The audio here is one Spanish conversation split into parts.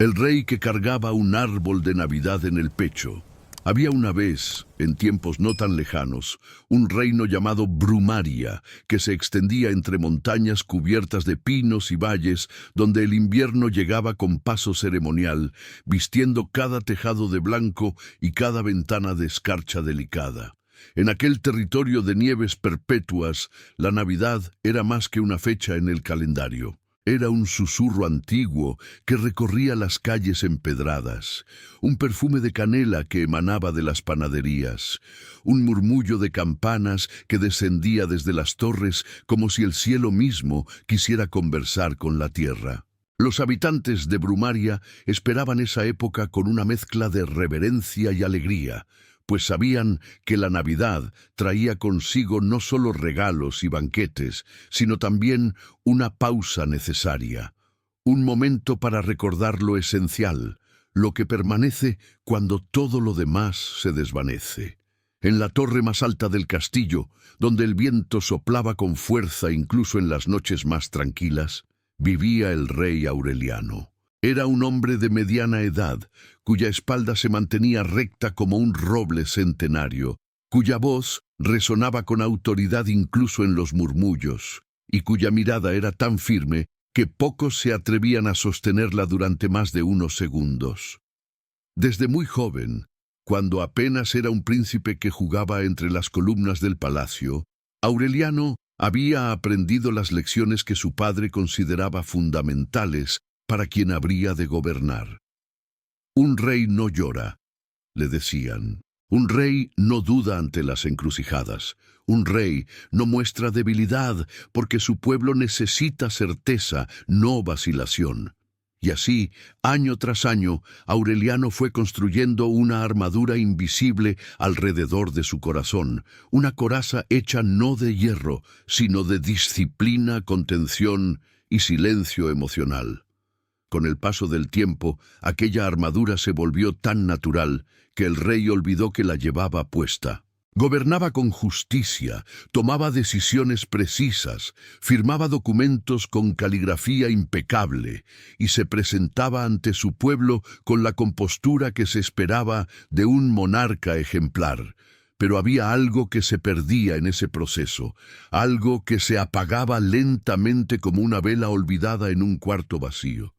El rey que cargaba un árbol de Navidad en el pecho. Había una vez, en tiempos no tan lejanos, un reino llamado Brumaria, que se extendía entre montañas cubiertas de pinos y valles, donde el invierno llegaba con paso ceremonial, vistiendo cada tejado de blanco y cada ventana de escarcha delicada. En aquel territorio de nieves perpetuas, la Navidad era más que una fecha en el calendario. Era un susurro antiguo que recorría las calles empedradas, un perfume de canela que emanaba de las panaderías, un murmullo de campanas que descendía desde las torres como si el cielo mismo quisiera conversar con la tierra. Los habitantes de Brumaria esperaban esa época con una mezcla de reverencia y alegría, pues sabían que la Navidad traía consigo no solo regalos y banquetes, sino también una pausa necesaria, un momento para recordar lo esencial, lo que permanece cuando todo lo demás se desvanece. En la torre más alta del castillo, donde el viento soplaba con fuerza incluso en las noches más tranquilas, vivía el rey Aureliano. Era un hombre de mediana edad, cuya espalda se mantenía recta como un roble centenario, cuya voz resonaba con autoridad incluso en los murmullos, y cuya mirada era tan firme que pocos se atrevían a sostenerla durante más de unos segundos. Desde muy joven, cuando apenas era un príncipe que jugaba entre las columnas del palacio, Aureliano había aprendido las lecciones que su padre consideraba fundamentales para quien habría de gobernar. Un rey no llora, le decían. Un rey no duda ante las encrucijadas. Un rey no muestra debilidad porque su pueblo necesita certeza, no vacilación. Y así, año tras año, Aureliano fue construyendo una armadura invisible alrededor de su corazón, una coraza hecha no de hierro, sino de disciplina, contención y silencio emocional. Con el paso del tiempo, aquella armadura se volvió tan natural que el rey olvidó que la llevaba puesta. Gobernaba con justicia, tomaba decisiones precisas, firmaba documentos con caligrafía impecable y se presentaba ante su pueblo con la compostura que se esperaba de un monarca ejemplar. Pero había algo que se perdía en ese proceso, algo que se apagaba lentamente como una vela olvidada en un cuarto vacío.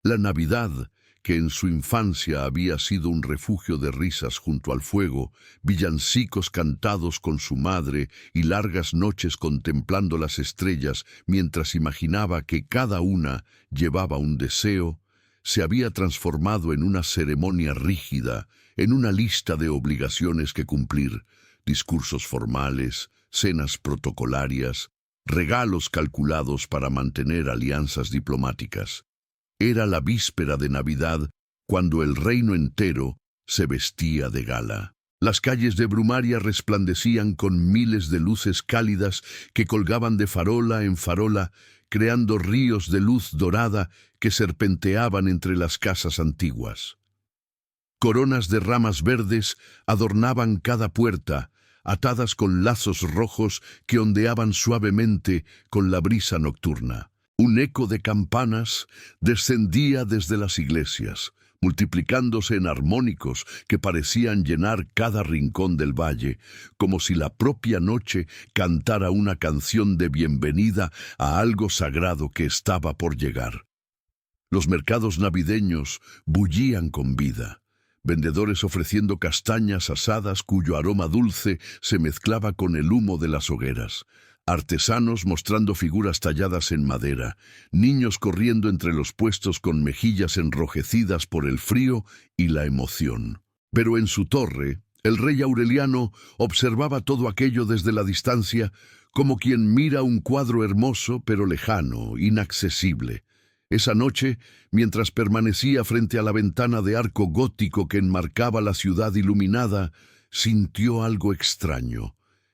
La Navidad, que en su infancia había sido un refugio de risas junto al fuego, villancicos cantados con su madre y largas noches contemplando las estrellas mientras imaginaba que cada una llevaba un deseo, se había transformado en una ceremonia rígida, en una lista de obligaciones que cumplir, discursos formales, cenas protocolarias, regalos calculados para mantener alianzas diplomáticas. Era la víspera de Navidad cuando el reino entero se vestía de gala. Las calles de Brumaria resplandecían con miles de luces cálidas que colgaban de farola en farola, creando ríos de luz dorada que serpenteaban entre las casas antiguas. Coronas de ramas verdes adornaban cada puerta, atadas con lazos rojos que ondeaban suavemente con la brisa nocturna. Un eco de campanas descendía desde las iglesias, multiplicándose en armónicos que parecían llenar cada rincón del valle, como si la propia noche cantara una canción de bienvenida a algo sagrado que estaba por llegar. Los mercados navideños bullían con vida, vendedores ofreciendo castañas asadas cuyo aroma dulce se mezclaba con el humo de las hogueras. Artesanos mostrando figuras talladas en madera, niños corriendo entre los puestos con mejillas enrojecidas por el frío y la emoción. Pero en su torre, el rey Aureliano observaba todo aquello desde la distancia, como quien mira un cuadro hermoso pero lejano, inaccesible. Esa noche, mientras permanecía frente a la ventana de arco gótico que enmarcaba la ciudad iluminada, sintió algo extraño.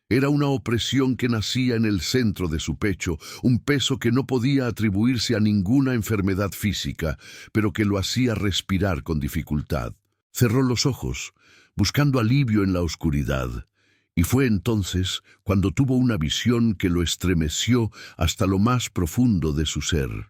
Era una opresión que nacía en el centro de su pecho, un peso que no podía atribuirse a ninguna enfermedad física, pero que lo hacía respirar con dificultad. Cerró los ojos, buscando alivio en la oscuridad, y fue entonces cuando tuvo una visión que lo estremeció hasta lo más profundo de su ser.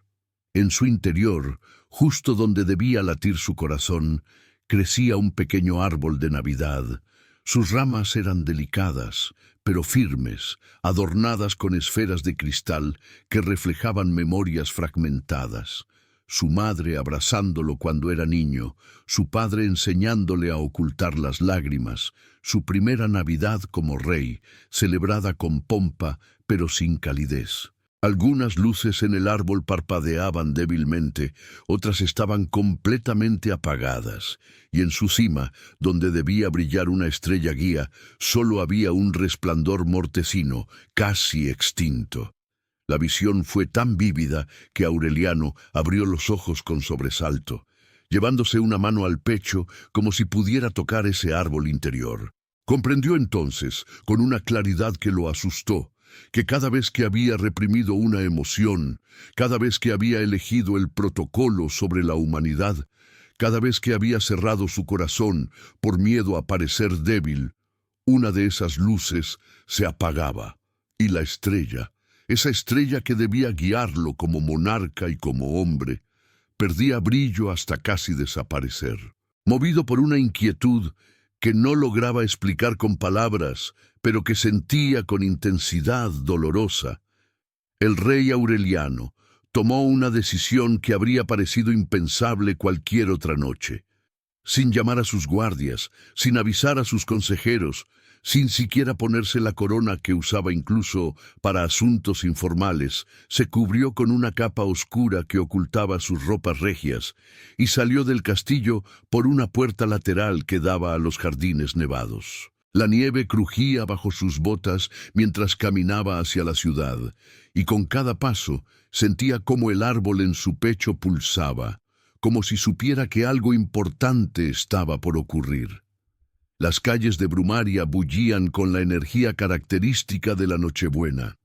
En su interior, justo donde debía latir su corazón, crecía un pequeño árbol de Navidad. Sus ramas eran delicadas, pero firmes, adornadas con esferas de cristal que reflejaban memorias fragmentadas. Su madre abrazándolo cuando era niño, su padre enseñándole a ocultar las lágrimas, su primera Navidad como rey, celebrada con pompa pero sin calidez. Algunas luces en el árbol parpadeaban débilmente, otras estaban completamente apagadas, y en su cima, donde debía brillar una estrella guía, solo había un resplandor mortecino, casi extinto. La visión fue tan vívida que Aureliano abrió los ojos con sobresalto, llevándose una mano al pecho como si pudiera tocar ese árbol interior. Comprendió entonces, con una claridad que lo asustó, que cada vez que había reprimido una emoción, cada vez que había elegido el protocolo sobre la humanidad, cada vez que había cerrado su corazón por miedo a parecer débil, una de esas luces se apagaba, y la estrella, esa estrella que debía guiarlo como monarca y como hombre, perdía brillo hasta casi desaparecer. Movido por una inquietud que no lograba explicar con palabras, pero que sentía con intensidad dolorosa, el rey Aureliano tomó una decisión que habría parecido impensable cualquier otra noche. Sin llamar a sus guardias, sin avisar a sus consejeros, sin siquiera ponerse la corona que usaba incluso para asuntos informales, se cubrió con una capa oscura que ocultaba sus ropas regias y salió del castillo por una puerta lateral que daba a los jardines nevados. La nieve crujía bajo sus botas mientras caminaba hacia la ciudad, y con cada paso sentía cómo el árbol en su pecho pulsaba, como si supiera que algo importante estaba por ocurrir. Las calles de Brumaria bullían con la energía característica de la Nochebuena.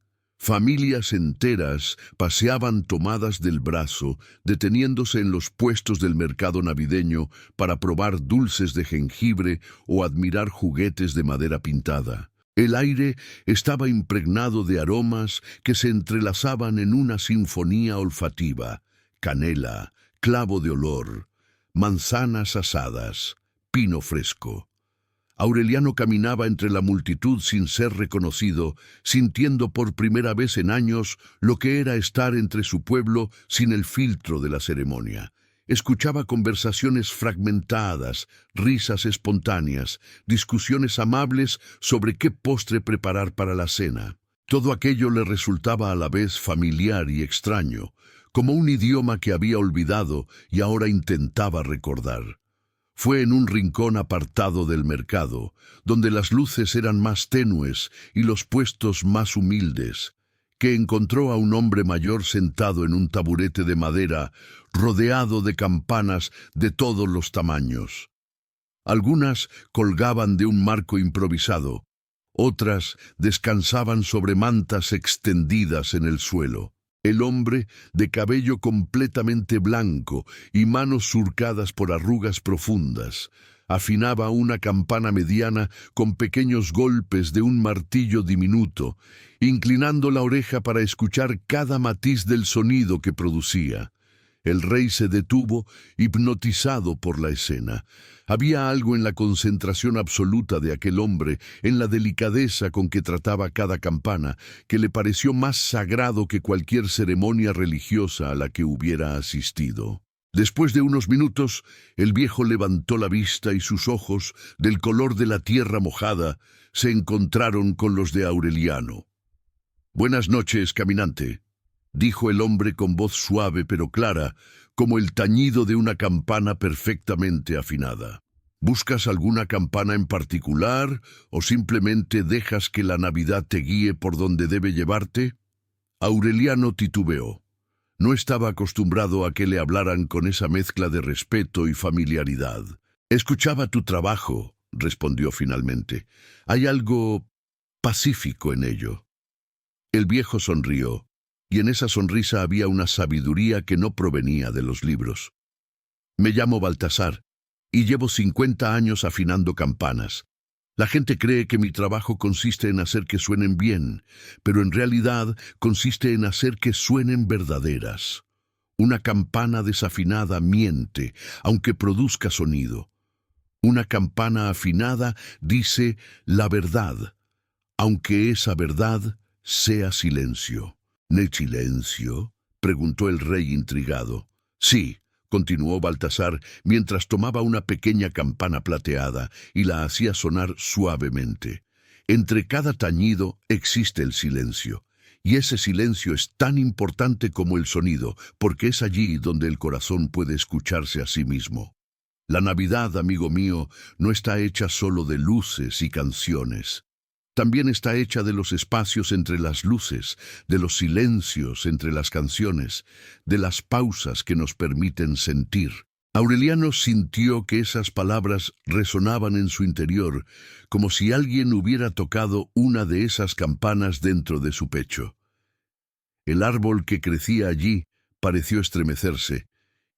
Familias enteras paseaban tomadas del brazo, deteniéndose en los puestos del mercado navideño para probar dulces de jengibre o admirar juguetes de madera pintada. El aire estaba impregnado de aromas que se entrelazaban en una sinfonía olfativa: canela, clavo de olor, manzanas asadas, pino fresco. Aureliano caminaba entre la multitud sin ser reconocido, sintiendo por primera vez en años lo que era estar entre su pueblo sin el filtro de la ceremonia. Escuchaba conversaciones fragmentadas, risas espontáneas, discusiones amables sobre qué postre preparar para la cena. Todo aquello le resultaba a la vez familiar y extraño, como un idioma que había olvidado y ahora intentaba recordar. Fue en un rincón apartado del mercado, donde las luces eran más tenues y los puestos más humildes, que encontró a un hombre mayor sentado en un taburete de madera, rodeado de campanas de todos los tamaños. Algunas colgaban de un marco improvisado, otras descansaban sobre mantas extendidas en el suelo. El hombre, de cabello completamente blanco y manos surcadas por arrugas profundas, afinaba una campana mediana con pequeños golpes de un martillo diminuto, inclinando la oreja para escuchar cada matiz del sonido que producía. El rey se detuvo, hipnotizado por la escena. Había algo en la concentración absoluta de aquel hombre, en la delicadeza con que trataba cada campana, que le pareció más sagrado que cualquier ceremonia religiosa a la que hubiera asistido. Después de unos minutos, el viejo levantó la vista y sus ojos, del color de la tierra mojada, se encontraron con los de Aureliano. «Buenas noches, caminante», dijo el hombre con voz suave pero clara, como el tañido de una campana perfectamente afinada. ¿Buscas alguna campana en particular o simplemente dejas que la Navidad te guíe por donde debe llevarte? Aureliano titubeó. No estaba acostumbrado a que le hablaran con esa mezcla de respeto y familiaridad. «Escuchaba tu trabajo», respondió finalmente. «Hay algo pacífico en ello». El viejo sonrió, y en esa sonrisa había una sabiduría que no provenía de los libros. «Me llamo Baltasar, y llevo 50 años afinando campanas. La gente cree que mi trabajo consiste en hacer que suenen bien, pero en realidad consiste en hacer que suenen verdaderas. Una campana desafinada miente, aunque produzca sonido. Una campana afinada dice la verdad, aunque esa verdad sea silencio. ¿Ne silencio?, preguntó el rey intrigado. Sí, continuó Baltasar, mientras tomaba una pequeña campana plateada y la hacía sonar suavemente. Entre cada tañido existe el silencio, y ese silencio es tan importante como el sonido, porque es allí donde el corazón puede escucharse a sí mismo. La Navidad, amigo mío, no está hecha solo de luces y canciones. También está hecha de los espacios entre las luces, de los silencios entre las canciones, de las pausas que nos permiten sentir. Aureliano sintió que esas palabras resonaban en su interior, como si alguien hubiera tocado una de esas campanas dentro de su pecho. El árbol que crecía allí pareció estremecerse,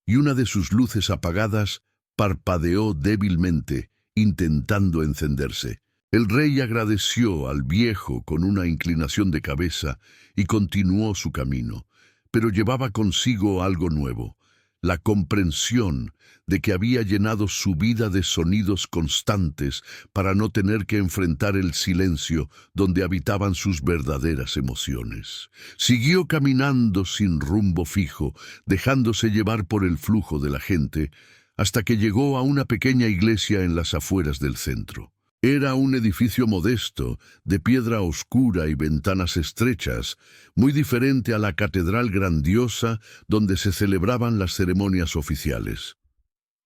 y una de sus luces apagadas parpadeó débilmente, intentando encenderse. El rey agradeció al viejo con una inclinación de cabeza y continuó su camino, pero llevaba consigo algo nuevo, la comprensión de que había llenado su vida de sonidos constantes para no tener que enfrentar el silencio donde habitaban sus verdaderas emociones. Siguió caminando sin rumbo fijo, dejándose llevar por el flujo de la gente, hasta que llegó a una pequeña iglesia en las afueras del centro. Era un edificio modesto, de piedra oscura y ventanas estrechas, muy diferente a la catedral grandiosa donde se celebraban las ceremonias oficiales.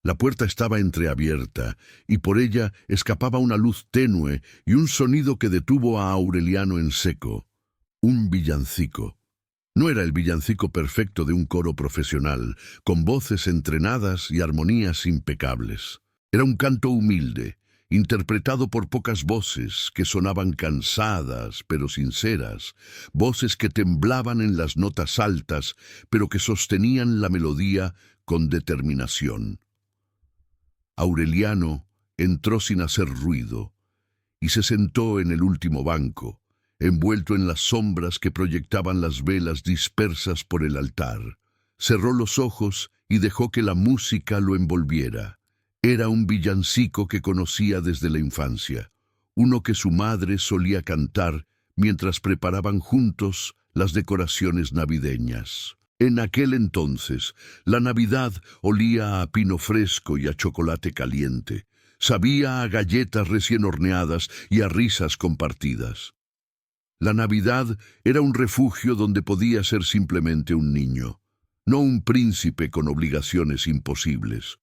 La puerta estaba entreabierta, y por ella escapaba una luz tenue y un sonido que detuvo a Aureliano en seco. Un villancico. No era el villancico perfecto de un coro profesional, con voces entrenadas y armonías impecables. Era un canto humilde, interpretado por pocas voces que sonaban cansadas pero sinceras, voces que temblaban en las notas altas pero que sostenían la melodía con determinación. Aureliano entró sin hacer ruido y se sentó en el último banco, envuelto en las sombras que proyectaban las velas dispersas por el altar. Cerró los ojos y dejó que la música lo envolviera. Era un villancico que conocía desde la infancia, uno que su madre solía cantar mientras preparaban juntos las decoraciones navideñas. En aquel entonces, la Navidad olía a pino fresco y a chocolate caliente, sabía a galletas recién horneadas y a risas compartidas. La Navidad era un refugio donde podía ser simplemente un niño, no un príncipe con obligaciones imposibles.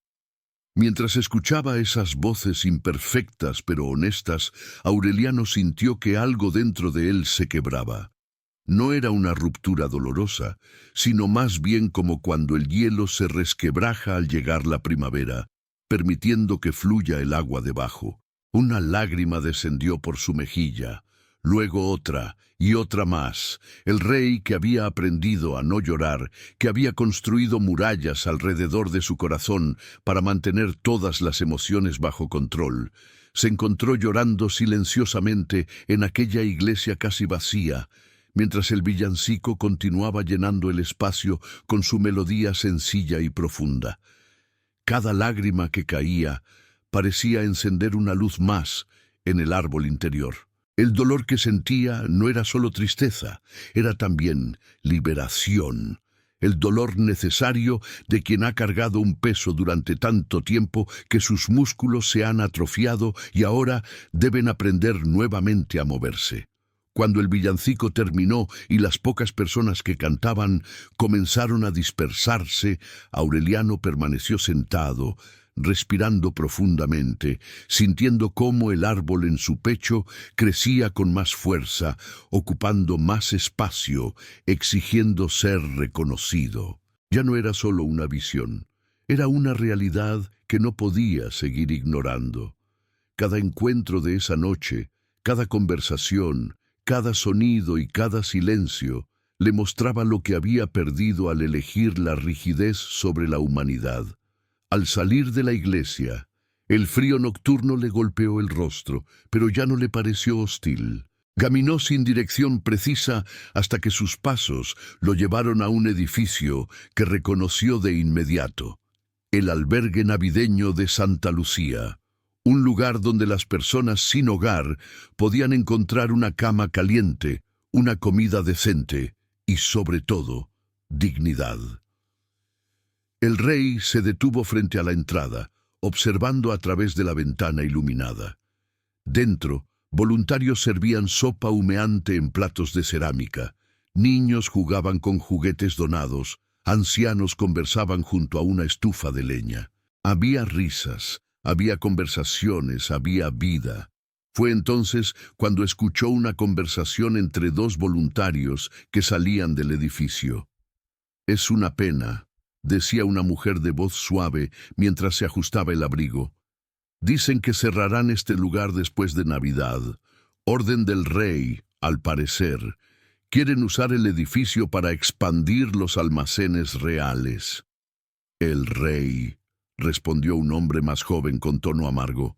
Mientras escuchaba esas voces imperfectas pero honestas, Aureliano sintió que algo dentro de él se quebraba. No era una ruptura dolorosa, sino más bien como cuando el hielo se resquebraja al llegar la primavera, permitiendo que fluya el agua debajo. Una lágrima descendió por su mejilla, luego otra y otra más. El rey, que había aprendido a no llorar, que había construido murallas alrededor de su corazón para mantener todas las emociones bajo control, se encontró llorando silenciosamente en aquella iglesia casi vacía, mientras el villancico continuaba llenando el espacio con su melodía sencilla y profunda. Cada lágrima que caía parecía encender una luz más en el árbol interior. El dolor que sentía no era solo tristeza, era también liberación. El dolor necesario de quien ha cargado un peso durante tanto tiempo que sus músculos se han atrofiado y ahora deben aprender nuevamente a moverse. Cuando el villancico terminó y las pocas personas que cantaban comenzaron a dispersarse, Aureliano permaneció sentado, respirando profundamente, sintiendo cómo el árbol en su pecho crecía con más fuerza, ocupando más espacio, exigiendo ser reconocido. Ya no era solo una visión, era una realidad que no podía seguir ignorando. Cada encuentro de esa noche, cada conversación, cada sonido y cada silencio le mostraba lo que había perdido al elegir la rigidez sobre la humanidad. Al salir de la iglesia, el frío nocturno le golpeó el rostro, pero ya no le pareció hostil. Caminó sin dirección precisa hasta que sus pasos lo llevaron a un edificio que reconoció de inmediato: el albergue navideño de Santa Lucía, un lugar donde las personas sin hogar podían encontrar una cama caliente, una comida decente y, sobre todo, dignidad. El rey se detuvo frente a la entrada, observando a través de la ventana iluminada. Dentro, voluntarios servían sopa humeante en platos de cerámica, niños jugaban con juguetes donados, ancianos conversaban junto a una estufa de leña. Había risas, había conversaciones, había vida. Fue entonces cuando escuchó una conversación entre dos voluntarios que salían del edificio. «Es una pena», decía una mujer de voz suave mientras se ajustaba el abrigo. «Dicen que cerrarán este lugar después de Navidad. Orden del rey, al parecer. Quieren usar el edificio para expandir los almacenes reales». «El rey», respondió un hombre más joven con tono amargo,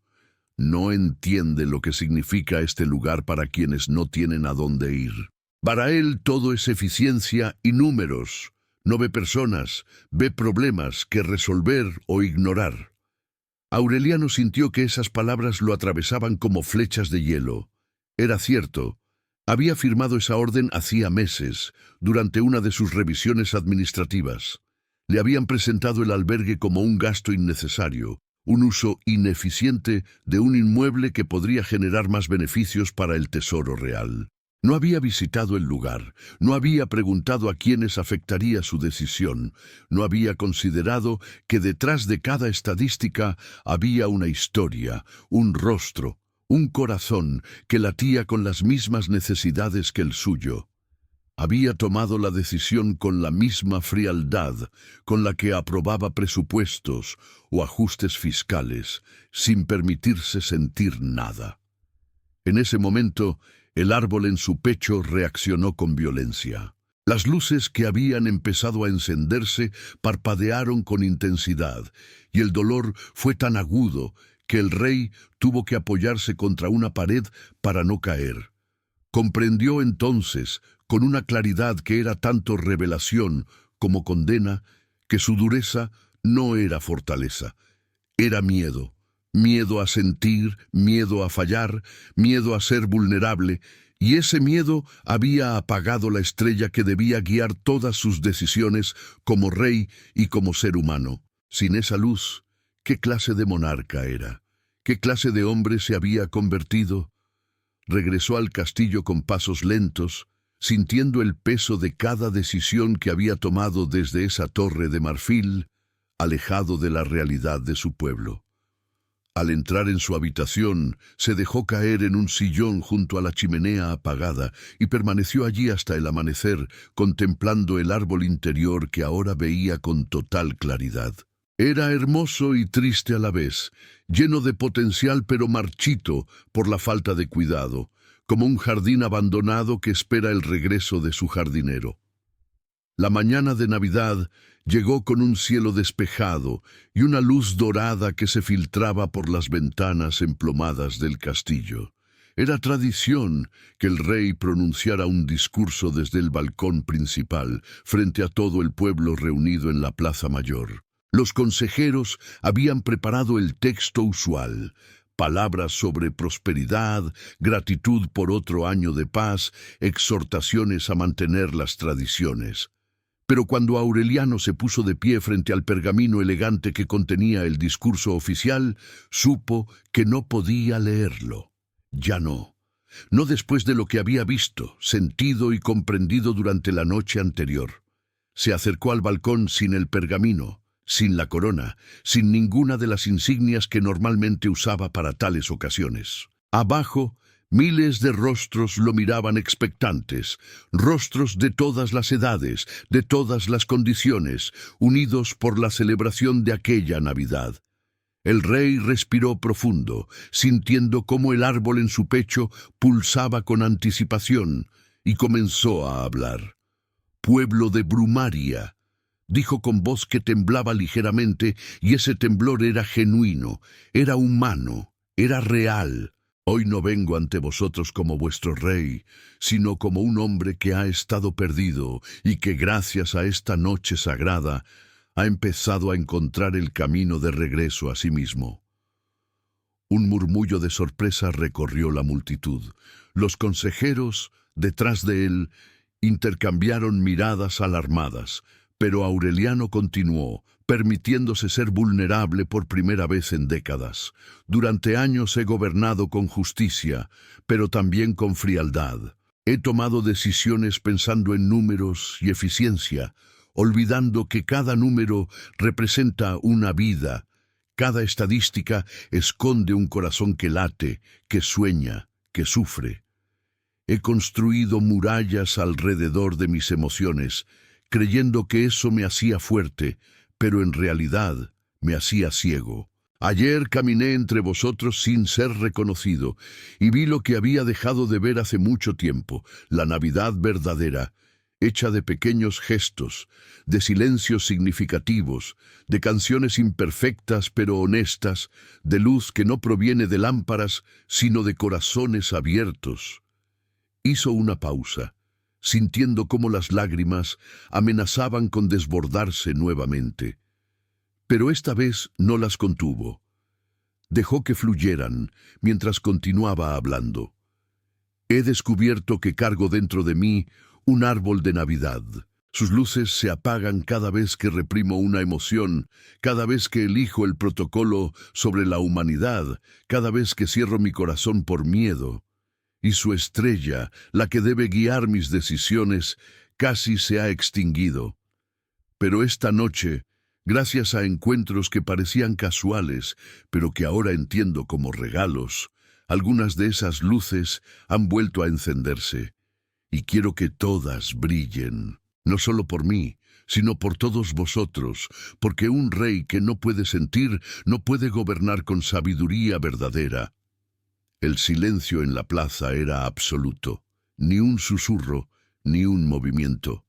«no entiende lo que significa este lugar para quienes no tienen a dónde ir. Para él todo es eficiencia y números. No ve personas, ve problemas que resolver o ignorar». Aureliano sintió que esas palabras lo atravesaban como flechas de hielo. Era cierto. Había firmado esa orden hacía meses, durante una de sus revisiones administrativas. Le habían presentado el albergue como un gasto innecesario, un uso ineficiente de un inmueble que podría generar más beneficios para el tesoro real. No había visitado el lugar, no había preguntado a quiénes afectaría su decisión, no había considerado que detrás de cada estadística había una historia, un rostro, un corazón que latía con las mismas necesidades que el suyo. Había tomado la decisión con la misma frialdad con la que aprobaba presupuestos o ajustes fiscales, sin permitirse sentir nada. En ese momento, el árbol en su pecho reaccionó con violencia. Las luces que habían empezado a encenderse parpadearon con intensidad, y el dolor fue tan agudo que el rey tuvo que apoyarse contra una pared para no caer. Comprendió entonces, con una claridad que era tanto revelación como condena, que su dureza no era fortaleza, era miedo. Miedo a sentir, miedo a fallar, miedo a ser vulnerable, y ese miedo había apagado la estrella que debía guiar todas sus decisiones como rey y como ser humano. Sin esa luz, ¿qué clase de monarca era? ¿Qué clase de hombre se había convertido? Regresó al castillo con pasos lentos, sintiendo el peso de cada decisión que había tomado desde esa torre de marfil, alejado de la realidad de su pueblo. Al entrar en su habitación, se dejó caer en un sillón junto a la chimenea apagada y permaneció allí hasta el amanecer, contemplando el árbol interior que ahora veía con total claridad. Era hermoso y triste a la vez, lleno de potencial pero marchito por la falta de cuidado, como un jardín abandonado que espera el regreso de su jardinero. La mañana de Navidad llegó con un cielo despejado y una luz dorada que se filtraba por las ventanas emplomadas del castillo. Era tradición que el rey pronunciara un discurso desde el balcón principal, frente a todo el pueblo reunido en la Plaza Mayor. Los consejeros habían preparado el texto usual: palabras sobre prosperidad, gratitud por otro año de paz, exhortaciones a mantener las tradiciones. Pero cuando Aureliano se puso de pie frente al pergamino elegante que contenía el discurso oficial, supo que no podía leerlo. Ya no. No después de lo que había visto, sentido y comprendido durante la noche anterior. Se acercó al balcón sin el pergamino, sin la corona, sin ninguna de las insignias que normalmente usaba para tales ocasiones. Abajo, miles de rostros lo miraban expectantes, rostros de todas las edades, de todas las condiciones, unidos por la celebración de aquella Navidad. El rey respiró profundo, sintiendo cómo el árbol en su pecho pulsaba con anticipación, y comenzó a hablar. «Pueblo de Brumaria», dijo con voz que temblaba ligeramente, y ese temblor era genuino, era humano, era real. Hoy no vengo ante vosotros como vuestro rey, sino como un hombre que ha estado perdido y que gracias a esta noche sagrada ha empezado a encontrar el camino de regreso a sí mismo. Un murmullo de sorpresa recorrió la multitud. Los consejeros, detrás de él, intercambiaron miradas alarmadas, pero Aureliano continuó, permitiéndose ser vulnerable por primera vez en décadas. Durante años he gobernado con justicia, pero también con frialdad. He tomado decisiones pensando en números y eficiencia, olvidando que cada número representa una vida. Cada estadística esconde un corazón que late, que sueña, que sufre. He construido murallas alrededor de mis emociones, creyendo que eso me hacía fuerte, pero en realidad me hacía ciego. Ayer caminé entre vosotros sin ser reconocido, y vi lo que había dejado de ver hace mucho tiempo, la Navidad verdadera, hecha de pequeños gestos, de silencios significativos, de canciones imperfectas pero honestas, de luz que no proviene de lámparas, sino de corazones abiertos. Hizo una pausa, sintiendo cómo las lágrimas amenazaban con desbordarse nuevamente. Pero esta vez no las contuvo. Dejó que fluyeran mientras continuaba hablando. He descubierto que cargo dentro de mí un árbol de Navidad. Sus luces se apagan cada vez que reprimo una emoción, cada vez que elijo el protocolo sobre la humanidad, cada vez que cierro mi corazón por miedo. Y su estrella, la que debe guiar mis decisiones, casi se ha extinguido. Pero esta noche, gracias a encuentros que parecían casuales, pero que ahora entiendo como regalos, algunas de esas luces han vuelto a encenderse. Y quiero que todas brillen, no solo por mí, sino por todos vosotros, porque un rey que no puede sentir, no puede gobernar con sabiduría verdadera. El silencio en la plaza era absoluto, ni un susurro, ni un movimiento.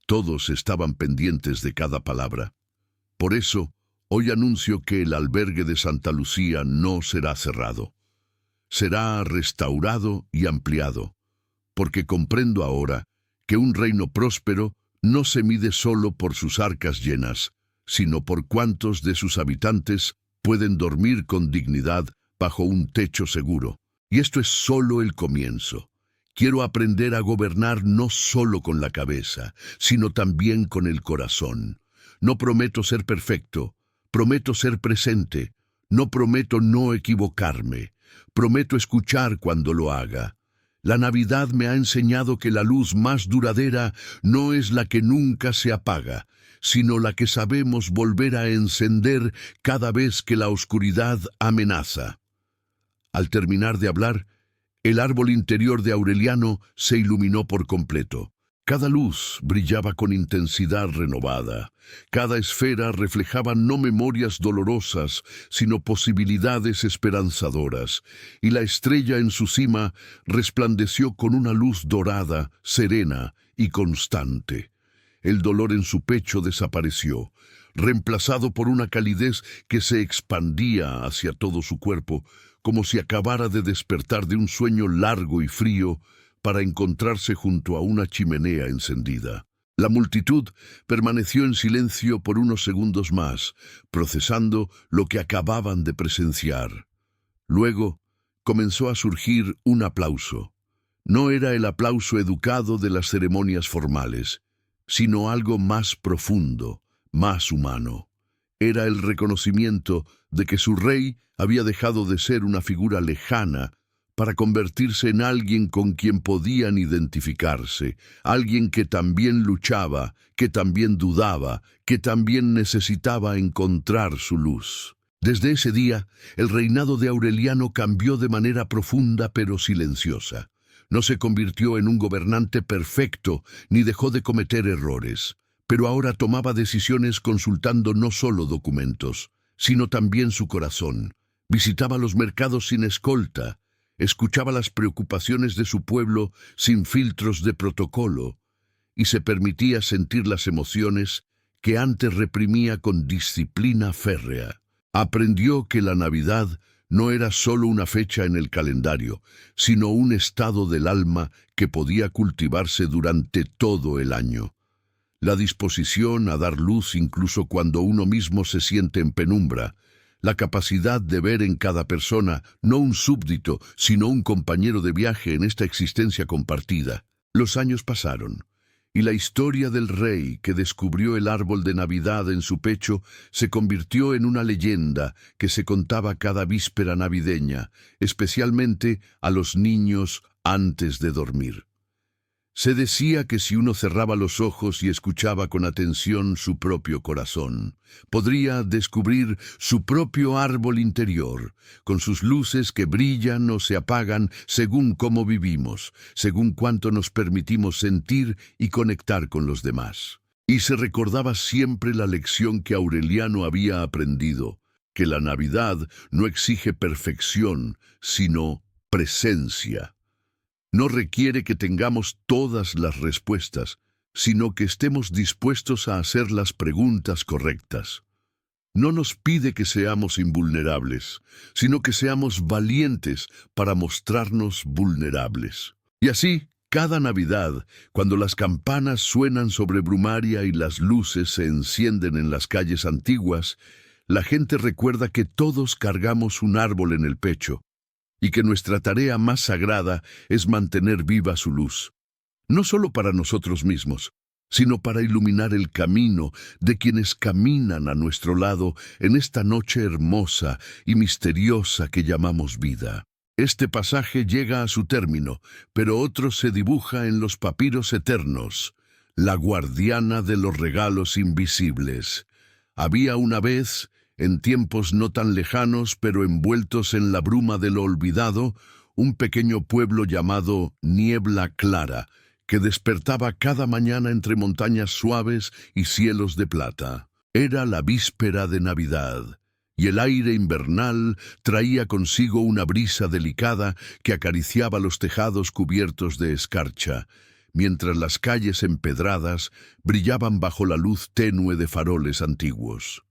Todos estaban pendientes de cada palabra. Por eso, hoy anuncio que el albergue de Santa Lucía no será cerrado. Será restaurado y ampliado, porque comprendo ahora que un reino próspero no se mide solo por sus arcas llenas, sino por cuántos de sus habitantes pueden dormir con dignidad bajo un techo seguro. Y esto es solo el comienzo. Quiero aprender a gobernar no solo con la cabeza, sino también con el corazón. No prometo ser perfecto, prometo ser presente. No prometo no equivocarme, prometo escuchar cuando lo haga. La Navidad me ha enseñado que la luz más duradera no es la que nunca se apaga, sino la que sabemos volver a encender cada vez que la oscuridad amenaza. Al terminar de hablar, el árbol interior de Aureliano se iluminó por completo. Cada luz brillaba con intensidad renovada. Cada esfera reflejaba no memorias dolorosas, sino posibilidades esperanzadoras. Y la estrella en su cima resplandeció con una luz dorada, serena y constante. El dolor en su pecho desapareció, reemplazado por una calidez que se expandía hacia todo su cuerpo, como si acabara de despertar de un sueño largo y frío para encontrarse junto a una chimenea encendida. La multitud permaneció en silencio por unos segundos más, procesando lo que acababan de presenciar. Luego comenzó a surgir un aplauso. No era el aplauso educado de las ceremonias formales, sino algo más profundo, más humano. Era el reconocimiento de que su rey había dejado de ser una figura lejana para convertirse en alguien con quien podían identificarse, alguien que también luchaba, que también dudaba, que también necesitaba encontrar su luz. Desde ese día, el reinado de Aureliano cambió de manera profunda pero silenciosa. No se convirtió en un gobernante perfecto, ni dejó de cometer errores, pero ahora tomaba decisiones consultando no solo documentos, sino también su corazón. Visitaba los mercados sin escolta, escuchaba las preocupaciones de su pueblo sin filtros de protocolo y se permitía sentir las emociones que antes reprimía con disciplina férrea. Aprendió que la Navidad no era solo una fecha en el calendario, sino un estado del alma que podía cultivarse durante todo el año. La disposición a dar luz incluso cuando uno mismo se siente en penumbra, la capacidad de ver en cada persona no un súbdito, sino un compañero de viaje en esta existencia compartida. Los años pasaron, y la historia del rey que descubrió el árbol de Navidad en su pecho se convirtió en una leyenda que se contaba cada víspera navideña, especialmente a los niños antes de dormir. Se decía que si uno cerraba los ojos y escuchaba con atención su propio corazón, podría descubrir su propio árbol interior, con sus luces que brillan o se apagan según cómo vivimos, según cuánto nos permitimos sentir y conectar con los demás. Y se recordaba siempre la lección que Aureliano había aprendido, que la Navidad no exige perfección, sino presencia. No requiere que tengamos todas las respuestas, sino que estemos dispuestos a hacer las preguntas correctas. No nos pide que seamos invulnerables, sino que seamos valientes para mostrarnos vulnerables. Y así, cada Navidad, cuando las campanas suenan sobre Brumaria y las luces se encienden en las calles antiguas, la gente recuerda que todos cargamos un árbol en el pecho, y que nuestra tarea más sagrada es mantener viva su luz, no solo para nosotros mismos, sino para iluminar el camino de quienes caminan a nuestro lado en esta noche hermosa y misteriosa que llamamos vida. Este pasaje llega a su término, pero otro se dibuja en los papiros eternos, la guardiana de los regalos invisibles. Había una vez, en tiempos no tan lejanos, pero envueltos en la bruma de lo olvidado, un pequeño pueblo llamado Niebla Clara, que despertaba cada mañana entre montañas suaves y cielos de plata. Era la víspera de Navidad, y el aire invernal traía consigo una brisa delicada que acariciaba los tejados cubiertos de escarcha, mientras las calles empedradas brillaban bajo la luz tenue de faroles antiguos.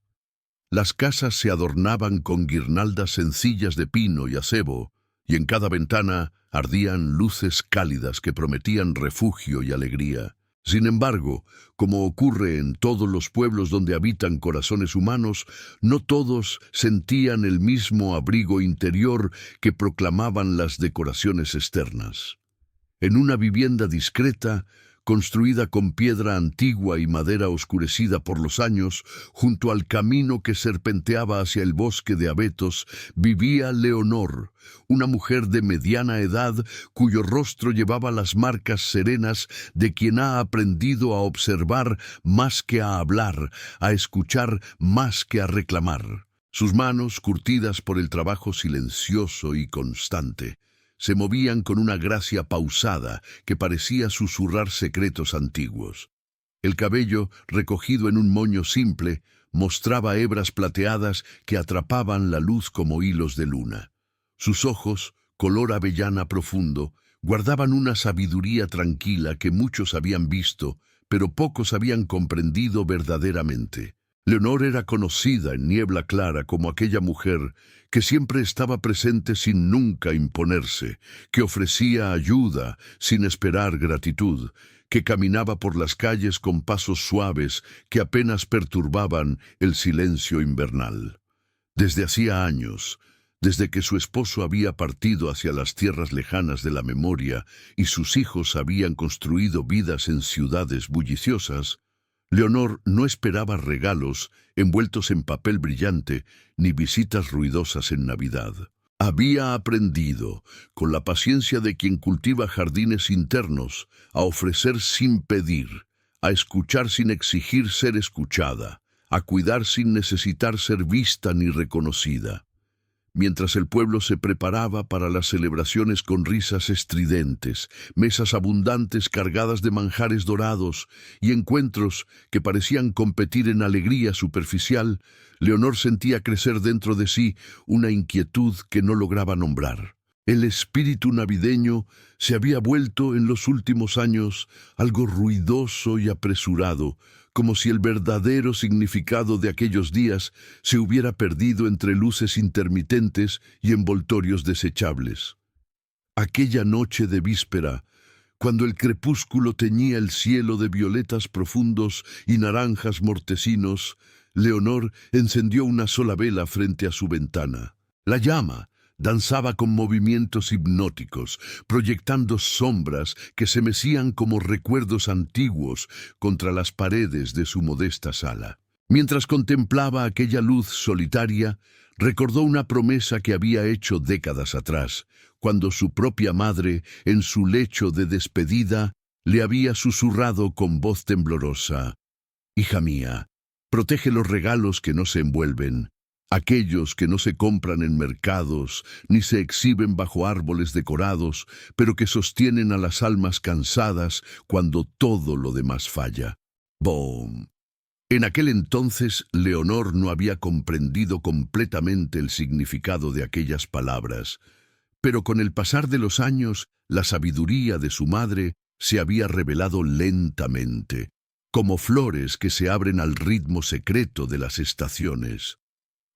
Las casas se adornaban con guirnaldas sencillas de pino y acebo, y en cada ventana ardían luces cálidas que prometían refugio y alegría. Sin embargo, como ocurre en todos los pueblos donde habitan corazones humanos, no todos sentían el mismo abrigo interior que proclamaban las decoraciones externas. En una vivienda discreta, construida con piedra antigua y madera oscurecida por los años, junto al camino que serpenteaba hacia el bosque de abetos, vivía Leonor, una mujer de mediana edad cuyo rostro llevaba las marcas serenas de quien ha aprendido a observar más que a hablar, a escuchar más que a reclamar. Sus manos, curtidas por el trabajo silencioso y constante, se movían con una gracia pausada que parecía susurrar secretos antiguos. El cabello, recogido en un moño simple, mostraba hebras plateadas que atrapaban la luz como hilos de luna. Sus ojos, color avellana profundo, guardaban una sabiduría tranquila que muchos habían visto, pero pocos habían comprendido verdaderamente. Leonor era conocida en Niebla Clara como aquella mujer que siempre estaba presente sin nunca imponerse, que ofrecía ayuda sin esperar gratitud, que caminaba por las calles con pasos suaves que apenas perturbaban el silencio invernal. Desde hacía años, desde que su esposo había partido hacia las tierras lejanas de la memoria y sus hijos habían construido vidas en ciudades bulliciosas, Leonor no esperaba regalos envueltos en papel brillante ni visitas ruidosas en Navidad. Había aprendido, con la paciencia de quien cultiva jardines internos, a ofrecer sin pedir, a escuchar sin exigir ser escuchada, a cuidar sin necesitar ser vista ni reconocida. Mientras el pueblo se preparaba para las celebraciones con risas estridentes, mesas abundantes cargadas de manjares dorados y encuentros que parecían competir en alegría superficial, Leonor sentía crecer dentro de sí una inquietud que no lograba nombrar. El espíritu navideño se había vuelto en los últimos años algo ruidoso y apresurado, como si el verdadero significado de aquellos días se hubiera perdido entre luces intermitentes y envoltorios desechables. Aquella noche de víspera, cuando el crepúsculo teñía el cielo de violetas profundos y naranjas mortecinos, Leonor encendió una sola vela frente a su ventana. La llama danzaba con movimientos hipnóticos, proyectando sombras que se mecían como recuerdos antiguos contra las paredes de su modesta sala. Mientras contemplaba aquella luz solitaria, recordó una promesa que había hecho décadas atrás, cuando su propia madre, en su lecho de despedida, le había susurrado con voz temblorosa: «Hija mía, protege los regalos que no se envuelven, aquellos que no se compran en mercados, ni se exhiben bajo árboles decorados, pero que sostienen a las almas cansadas cuando todo lo demás falla». ¡Boom! En aquel entonces, Leonor no había comprendido completamente el significado de aquellas palabras, pero con el pasar de los años, la sabiduría de su madre se había revelado lentamente, como flores que se abren al ritmo secreto de las estaciones.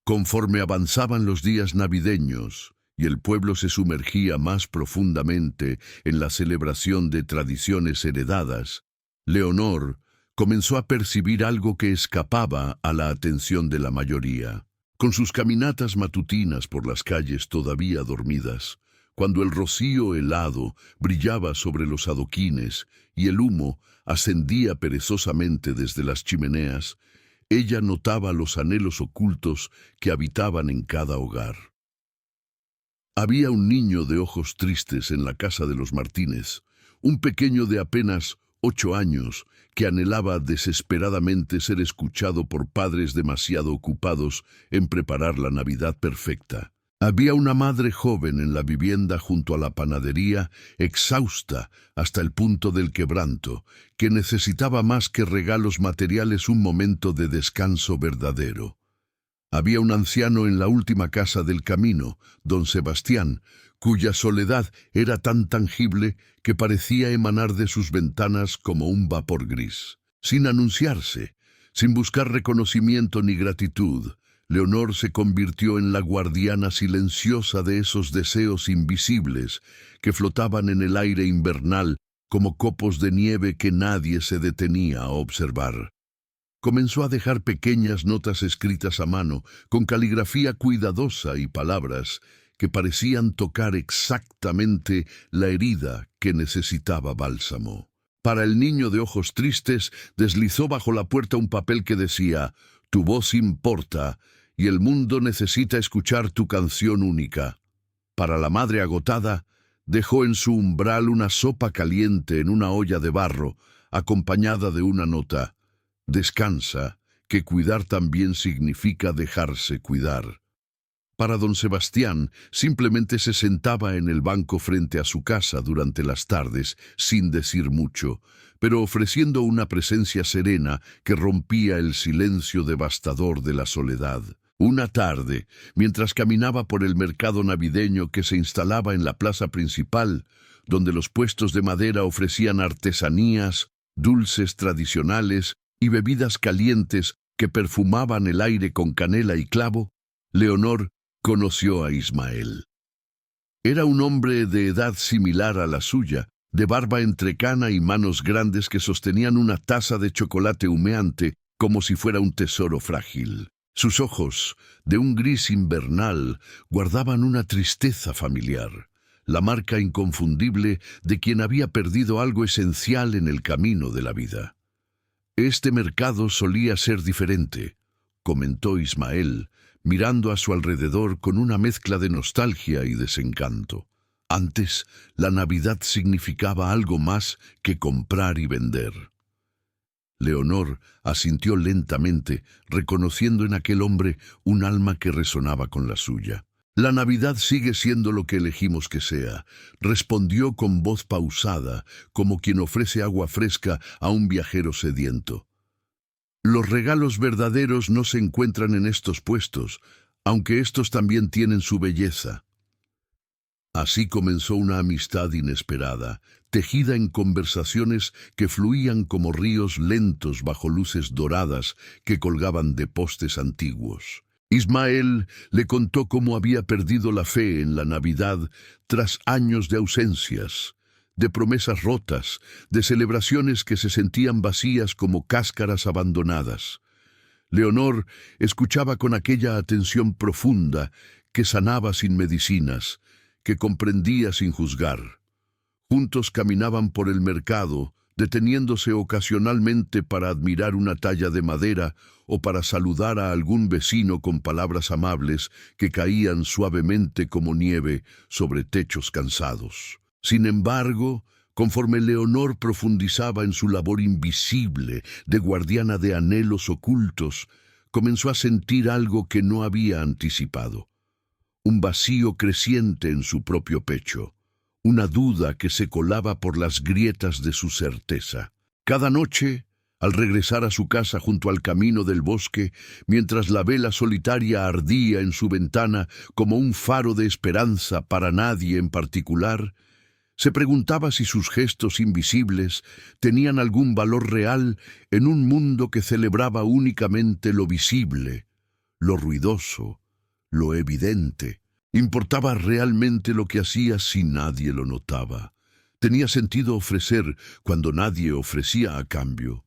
Conforme avanzaban los días navideños y el pueblo se sumergía más profundamente en la celebración de tradiciones heredadas, Leonor comenzó a percibir algo que escapaba a la atención de la mayoría. Con sus caminatas matutinas por las calles todavía dormidas, cuando el rocío helado brillaba sobre los adoquines y el humo ascendía perezosamente desde las chimeneas, ella notaba los anhelos ocultos que habitaban en cada hogar. Había un niño de ojos tristes en la casa de los Martínez, un pequeño de apenas 8 años que anhelaba desesperadamente ser escuchado por padres demasiado ocupados en preparar la Navidad perfecta. Había una madre joven en la vivienda junto a la panadería, exhausta hasta el punto del quebranto, que necesitaba más que regalos materiales un momento de descanso verdadero. Había un anciano en la última casa del camino, don Sebastián, cuya soledad era tan tangible que parecía emanar de sus ventanas como un vapor gris. Sin anunciarse, sin buscar reconocimiento ni gratitud, Leonor se convirtió en la guardiana silenciosa de esos deseos invisibles que flotaban en el aire invernal como copos de nieve que nadie se detenía a observar. Comenzó a dejar pequeñas notas escritas a mano, con caligrafía cuidadosa y palabras que parecían tocar exactamente la herida que necesitaba bálsamo. Para el niño de ojos tristes, deslizó bajo la puerta un papel que decía: «Tu voz importa y el mundo necesita escuchar tu canción única». Para la madre agotada, dejó en su umbral una sopa caliente en una olla de barro, acompañada de una nota: «Descansa, que cuidar también significa dejarse cuidar». Para don Sebastián, simplemente se sentaba en el banco frente a su casa durante las tardes, sin decir mucho, pero ofreciendo una presencia serena que rompía el silencio devastador de la soledad. Una tarde, mientras caminaba por el mercado navideño que se instalaba en la plaza principal, donde los puestos de madera ofrecían artesanías, dulces tradicionales y bebidas calientes que perfumaban el aire con canela y clavo, Leonor conoció a Ismael. Era un hombre de edad similar a la suya, de barba entrecana y manos grandes que sostenían una taza de chocolate humeante como si fuera un tesoro frágil. Sus ojos, de un gris invernal, guardaban una tristeza familiar, la marca inconfundible de quien había perdido algo esencial en el camino de la vida. «Este mercado solía ser diferente», comentó Ismael, mirando a su alrededor con una mezcla de nostalgia y desencanto. Antes, la Navidad significaba algo más que comprar y vender. Leonor asintió lentamente, reconociendo en aquel hombre un alma que resonaba con la suya. «La Navidad sigue siendo lo que elegimos que sea», respondió con voz pausada, como quien ofrece agua fresca a un viajero sediento. «Los regalos verdaderos no se encuentran en estos puestos, aunque estos también tienen su belleza». Así comenzó una amistad inesperada, tejida en conversaciones que fluían como ríos lentos bajo luces doradas que colgaban de postes antiguos. Ismael le contó cómo había perdido la fe en la Navidad tras años de ausencias, de promesas rotas, de celebraciones que se sentían vacías como cáscaras abandonadas. Leonor escuchaba con aquella atención profunda que sanaba sin medicinas, que comprendía sin juzgar. Juntos caminaban por el mercado, deteniéndose ocasionalmente para admirar una talla de madera o para saludar a algún vecino con palabras amables que caían suavemente como nieve sobre techos cansados. Sin embargo, conforme Leonor profundizaba en su labor invisible de guardiana de anhelos ocultos, comenzó a sentir algo que no había anticipado. Un vacío creciente en su propio pecho, una duda que se colaba por las grietas de su certeza. Cada noche, al regresar a su casa junto al camino del bosque, mientras la vela solitaria ardía en su ventana como un faro de esperanza para nadie en particular, se preguntaba si sus gestos invisibles tenían algún valor real en un mundo que celebraba únicamente lo visible, lo ruidoso, lo evidente. ¿Importaba realmente lo que hacía si nadie lo notaba? ¿Tenía sentido ofrecer cuando nadie ofrecía a cambio?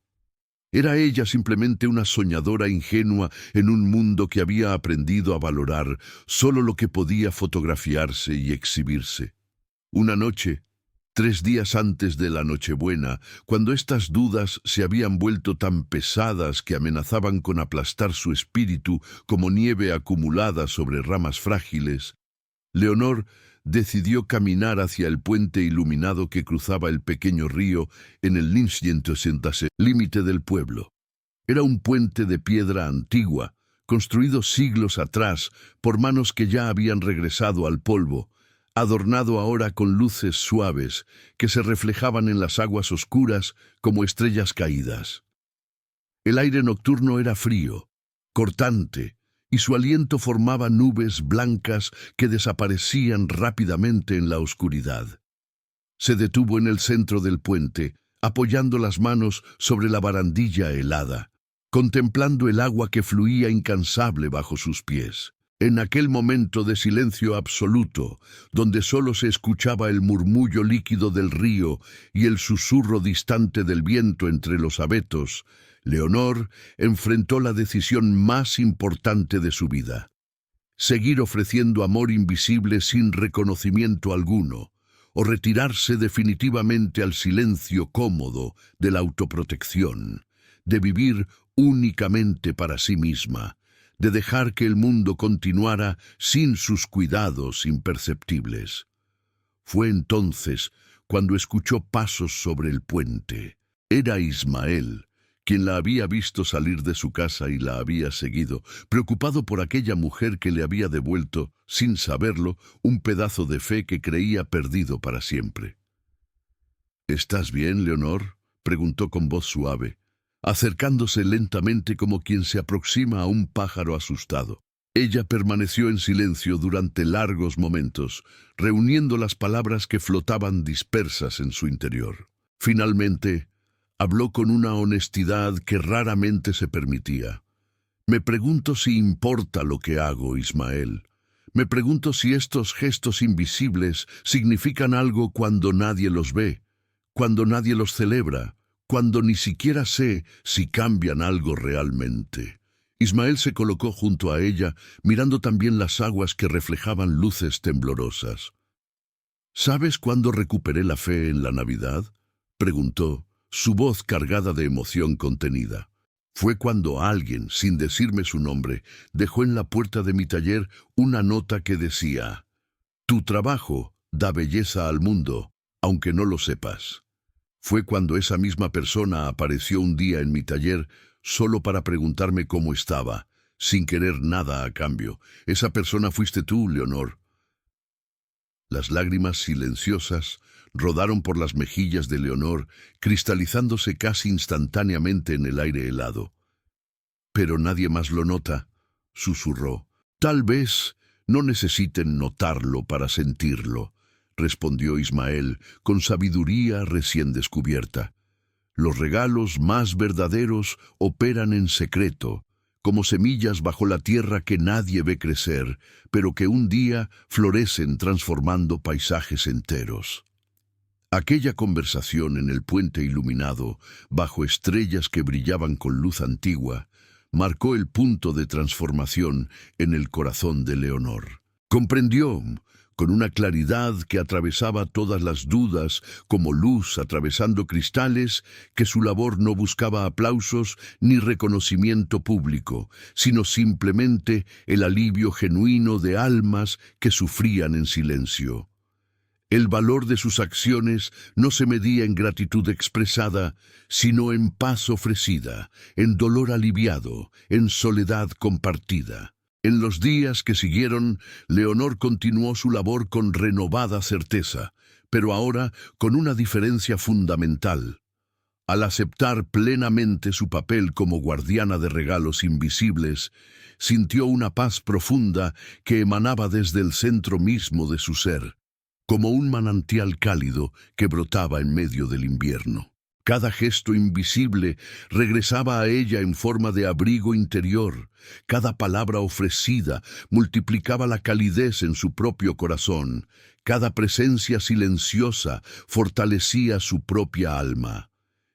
¿Era ella simplemente una soñadora ingenua en un mundo que había aprendido a valorar solo lo que podía fotografiarse y exhibirse? Una noche, 3 días antes de la Nochebuena, cuando estas dudas se habían vuelto tan pesadas que amenazaban con aplastar su espíritu como nieve acumulada sobre ramas frágiles, Leonor decidió caminar hacia el puente iluminado que cruzaba el pequeño río en el límite del pueblo. Era un puente de piedra antigua, construido siglos atrás por manos que ya habían regresado al polvo, adornado ahora con luces suaves que se reflejaban en las aguas oscuras como estrellas caídas. El aire nocturno era frío, cortante, y su aliento formaba nubes blancas que desaparecían rápidamente en la oscuridad. Se detuvo en el centro del puente, apoyando las manos sobre la barandilla helada, contemplando el agua que fluía incansable bajo sus pies. En aquel momento de silencio absoluto, donde solo se escuchaba el murmullo líquido del río y el susurro distante del viento entre los abetos, Leonor enfrentó la decisión más importante de su vida. Seguir ofreciendo amor invisible sin reconocimiento alguno, o retirarse definitivamente al silencio cómodo de la autoprotección, de vivir únicamente para sí misma, de dejar que el mundo continuara sin sus cuidados imperceptibles. Fue entonces cuando escuchó pasos sobre el puente. Era Ismael, quien la había visto salir de su casa y la había seguido, preocupado por aquella mujer que le había devuelto, sin saberlo, un pedazo de fe que creía perdido para siempre. «¿Estás bien, Leonor?», preguntó con voz suave, acercándose lentamente como quien se aproxima a un pájaro asustado. Ella permaneció en silencio durante largos momentos, reuniendo las palabras que flotaban dispersas en su interior. Finalmente, habló con una honestidad que raramente se permitía. «Me pregunto si importa lo que hago, Ismael. Me pregunto si estos gestos invisibles significan algo cuando nadie los ve, cuando nadie los celebra, cuando ni siquiera sé si cambian algo realmente». Ismael se colocó junto a ella, mirando también las aguas que reflejaban luces temblorosas. «¿Sabes cuándo recuperé la fe en la Navidad?», preguntó, su voz cargada de emoción contenida. «Fue cuando alguien, sin decirme su nombre, dejó en la puerta de mi taller una nota que decía: «Tu trabajo da belleza al mundo, aunque no lo sepas». Fue cuando esa misma persona apareció un día en mi taller solo para preguntarme cómo estaba, sin querer nada a cambio. Esa persona fuiste tú, Leonor». Las lágrimas silenciosas rodaron por las mejillas de Leonor, cristalizándose casi instantáneamente en el aire helado. «Pero nadie más lo nota», susurró. «Tal vez no necesiten notarlo para sentirlo. respondió Ismael, con sabiduría recién descubierta. Los regalos más verdaderos operan en secreto, como semillas bajo la tierra que nadie ve crecer, pero que un día florecen transformando paisajes enteros. Aquella conversación en el puente iluminado, bajo estrellas que brillaban con luz antigua, marcó el punto de transformación en el corazón de Leonor. Comprendió, con una claridad que atravesaba todas las dudas, como luz atravesando cristales, que su labor no buscaba aplausos ni reconocimiento público, sino simplemente el alivio genuino de almas que sufrían en silencio. El valor de sus acciones no se medía en gratitud expresada, sino en paz ofrecida, en dolor aliviado, en soledad compartida. En los días que siguieron, Leonor continuó su labor con renovada certeza, pero ahora con una diferencia fundamental. Al aceptar plenamente su papel como guardiana de regalos invisibles, sintió una paz profunda que emanaba desde el centro mismo de su ser, como un manantial cálido que brotaba en medio del invierno. Cada gesto invisible regresaba a ella en forma de abrigo interior. Cada palabra ofrecida multiplicaba la calidez en su propio corazón. Cada presencia silenciosa fortalecía su propia alma.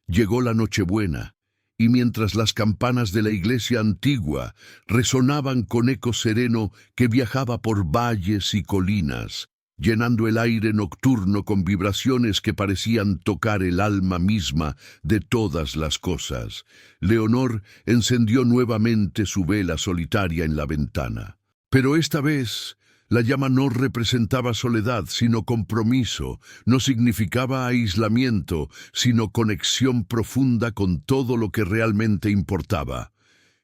Llegó la Nochebuena, y mientras las campanas de la iglesia antigua resonaban con eco sereno que viajaba por valles y colinas, llenando el aire nocturno con vibraciones que parecían tocar el alma misma de todas las cosas, Leonor encendió nuevamente su vela solitaria en la ventana. Pero esta vez la llama no representaba soledad, sino compromiso, no significaba aislamiento, sino conexión profunda con todo lo que realmente importaba.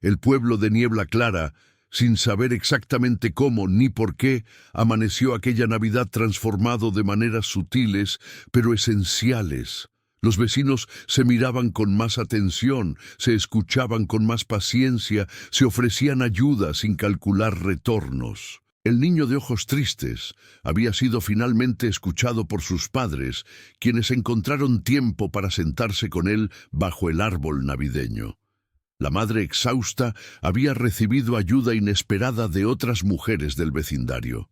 El pueblo de Niebla Clara, sin saber exactamente cómo ni por qué, amaneció aquella Navidad transformado de maneras sutiles, pero esenciales. Los vecinos se miraban con más atención, se escuchaban con más paciencia, se ofrecían ayuda sin calcular retornos. El niño de ojos tristes había sido finalmente escuchado por sus padres, quienes encontraron tiempo para sentarse con él bajo el árbol navideño. La madre exhausta había recibido ayuda inesperada de otras mujeres del vecindario.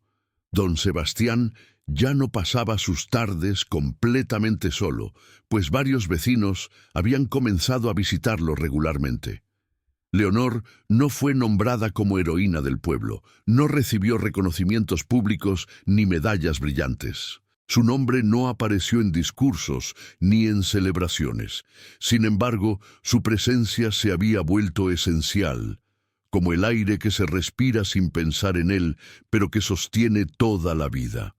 Don Sebastián ya no pasaba sus tardes completamente solo, pues varios vecinos habían comenzado a visitarlo regularmente. Leonor no fue nombrada como heroína del pueblo, no recibió reconocimientos públicos ni medallas brillantes. Su nombre no apareció en discursos ni en celebraciones. Sin embargo, su presencia se había vuelto esencial, como el aire que se respira sin pensar en él, pero que sostiene toda la vida.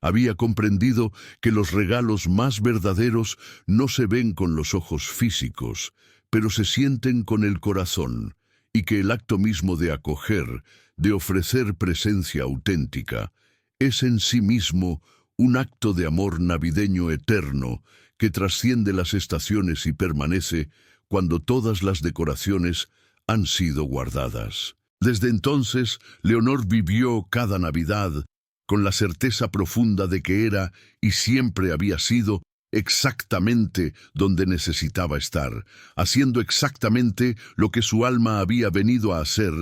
Había comprendido que los regalos más verdaderos no se ven con los ojos físicos, pero se sienten con el corazón, y que el acto mismo de acoger, de ofrecer presencia auténtica, es en sí mismo un acto de amor navideño eterno que trasciende las estaciones y permanece cuando todas las decoraciones han sido guardadas. Desde entonces, Leonor vivió cada Navidad con la certeza profunda de que era y siempre había sido exactamente donde necesitaba estar, haciendo exactamente lo que su alma había venido a hacer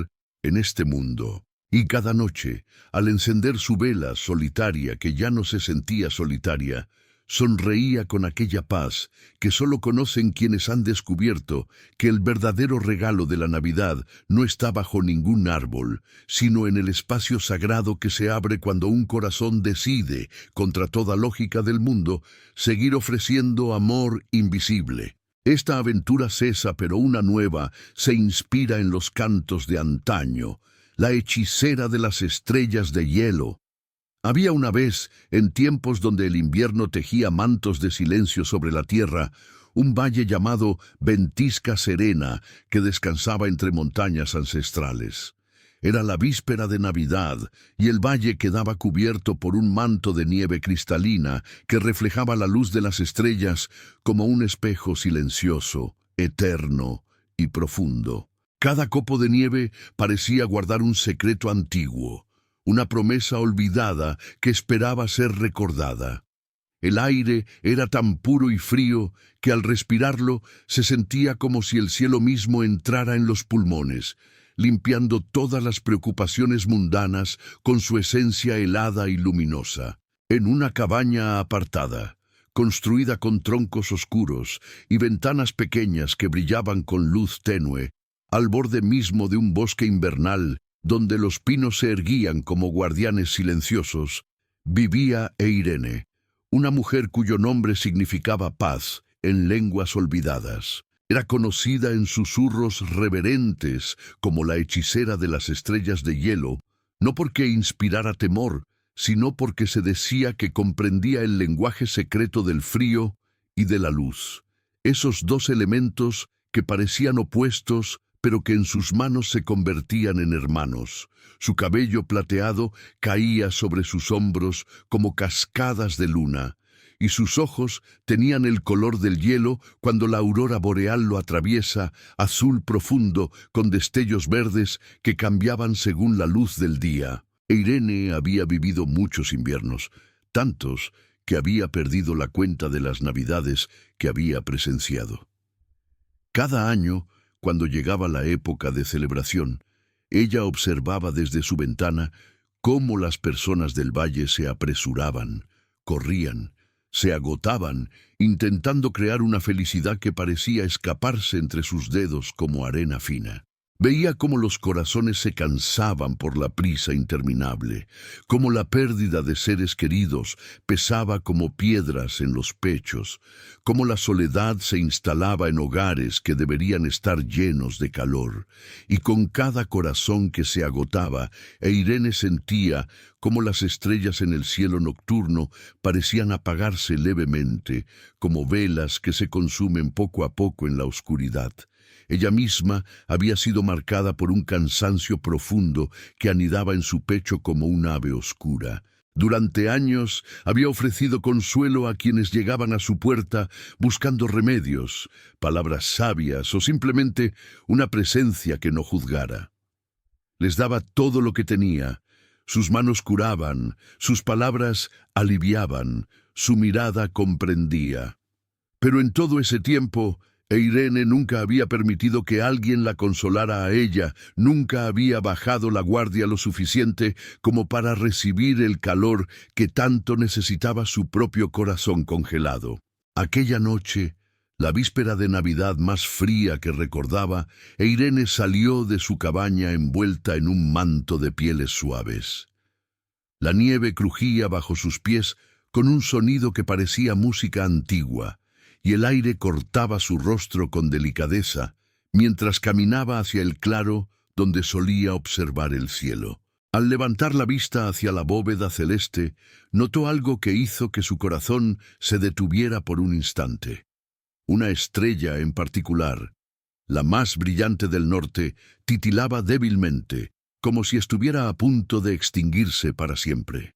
en este mundo. Y cada noche, al encender su vela solitaria, que ya no se sentía solitaria, sonreía con aquella paz que solo conocen quienes han descubierto que el verdadero regalo de la Navidad no está bajo ningún árbol, sino en el espacio sagrado que se abre cuando un corazón decide, contra toda lógica del mundo, seguir ofreciendo amor invisible. Esta aventura cesa, pero una nueva se inspira en los cantos de antaño, la hechicera de las estrellas de hielo. Había una vez, en tiempos donde el invierno tejía mantos de silencio sobre la tierra, un valle llamado Ventisca Serena que descansaba entre montañas ancestrales. Era la víspera de Navidad y el valle quedaba cubierto por un manto de nieve cristalina que reflejaba la luz de las estrellas como un espejo silencioso, eterno y profundo. Cada copo de nieve parecía guardar un secreto antiguo, una promesa olvidada que esperaba ser recordada. El aire era tan puro y frío que al respirarlo se sentía como si el cielo mismo entrara en los pulmones, limpiando todas las preocupaciones mundanas con su esencia helada y luminosa. En una cabaña apartada, construida con troncos oscuros y ventanas pequeñas que brillaban con luz tenue, al borde mismo de un bosque invernal donde los pinos se erguían como guardianes silenciosos, vivía Eirene, una mujer cuyo nombre significaba paz en lenguas olvidadas. Era conocida en susurros reverentes como la hechicera de las estrellas de hielo, no porque inspirara temor, sino porque se decía que comprendía el lenguaje secreto del frío y de la luz. Esos dos elementos que parecían opuestos, pero que en sus manos se convertían en hermanos. Su cabello plateado caía sobre sus hombros como cascadas de luna, y sus ojos tenían el color del hielo cuando la aurora boreal lo atraviesa, azul profundo con destellos verdes que cambiaban según la luz del día. Eirene había vivido muchos inviernos, tantos que había perdido la cuenta de las navidades que había presenciado. Cada año, cuando llegaba la época de celebración, ella observaba desde su ventana cómo las personas del valle se apresuraban, corrían, se agotaban, intentando crear una felicidad que parecía escaparse entre sus dedos como arena fina. Veía cómo los corazones se cansaban por la prisa interminable, cómo la pérdida de seres queridos pesaba como piedras en los pechos, cómo la soledad se instalaba en hogares que deberían estar llenos de calor, y con cada corazón que se agotaba, Eirene sentía cómo las estrellas en el cielo nocturno parecían apagarse levemente, como velas que se consumen poco a poco en la oscuridad. Ella misma había sido marcada por un cansancio profundo que anidaba en su pecho como un ave oscura. Durante años había ofrecido consuelo a quienes llegaban a su puerta buscando remedios, palabras sabias o simplemente una presencia que no juzgara. Les daba todo lo que tenía. Sus manos curaban, sus palabras aliviaban, su mirada comprendía. Pero en todo ese tiempo, Eirene nunca había permitido que alguien la consolara a ella, nunca había bajado la guardia lo suficiente como para recibir el calor que tanto necesitaba su propio corazón congelado. Aquella noche, la víspera de Navidad más fría que recordaba, Eirene salió de su cabaña envuelta en un manto de pieles suaves. La nieve crujía bajo sus pies con un sonido que parecía música antigua, y el aire cortaba su rostro con delicadeza, mientras caminaba hacia el claro donde solía observar el cielo. Al levantar la vista hacia la bóveda celeste, notó algo que hizo que su corazón se detuviera por un instante. Una estrella en particular, la más brillante del norte, titilaba débilmente, como si estuviera a punto de extinguirse para siempre.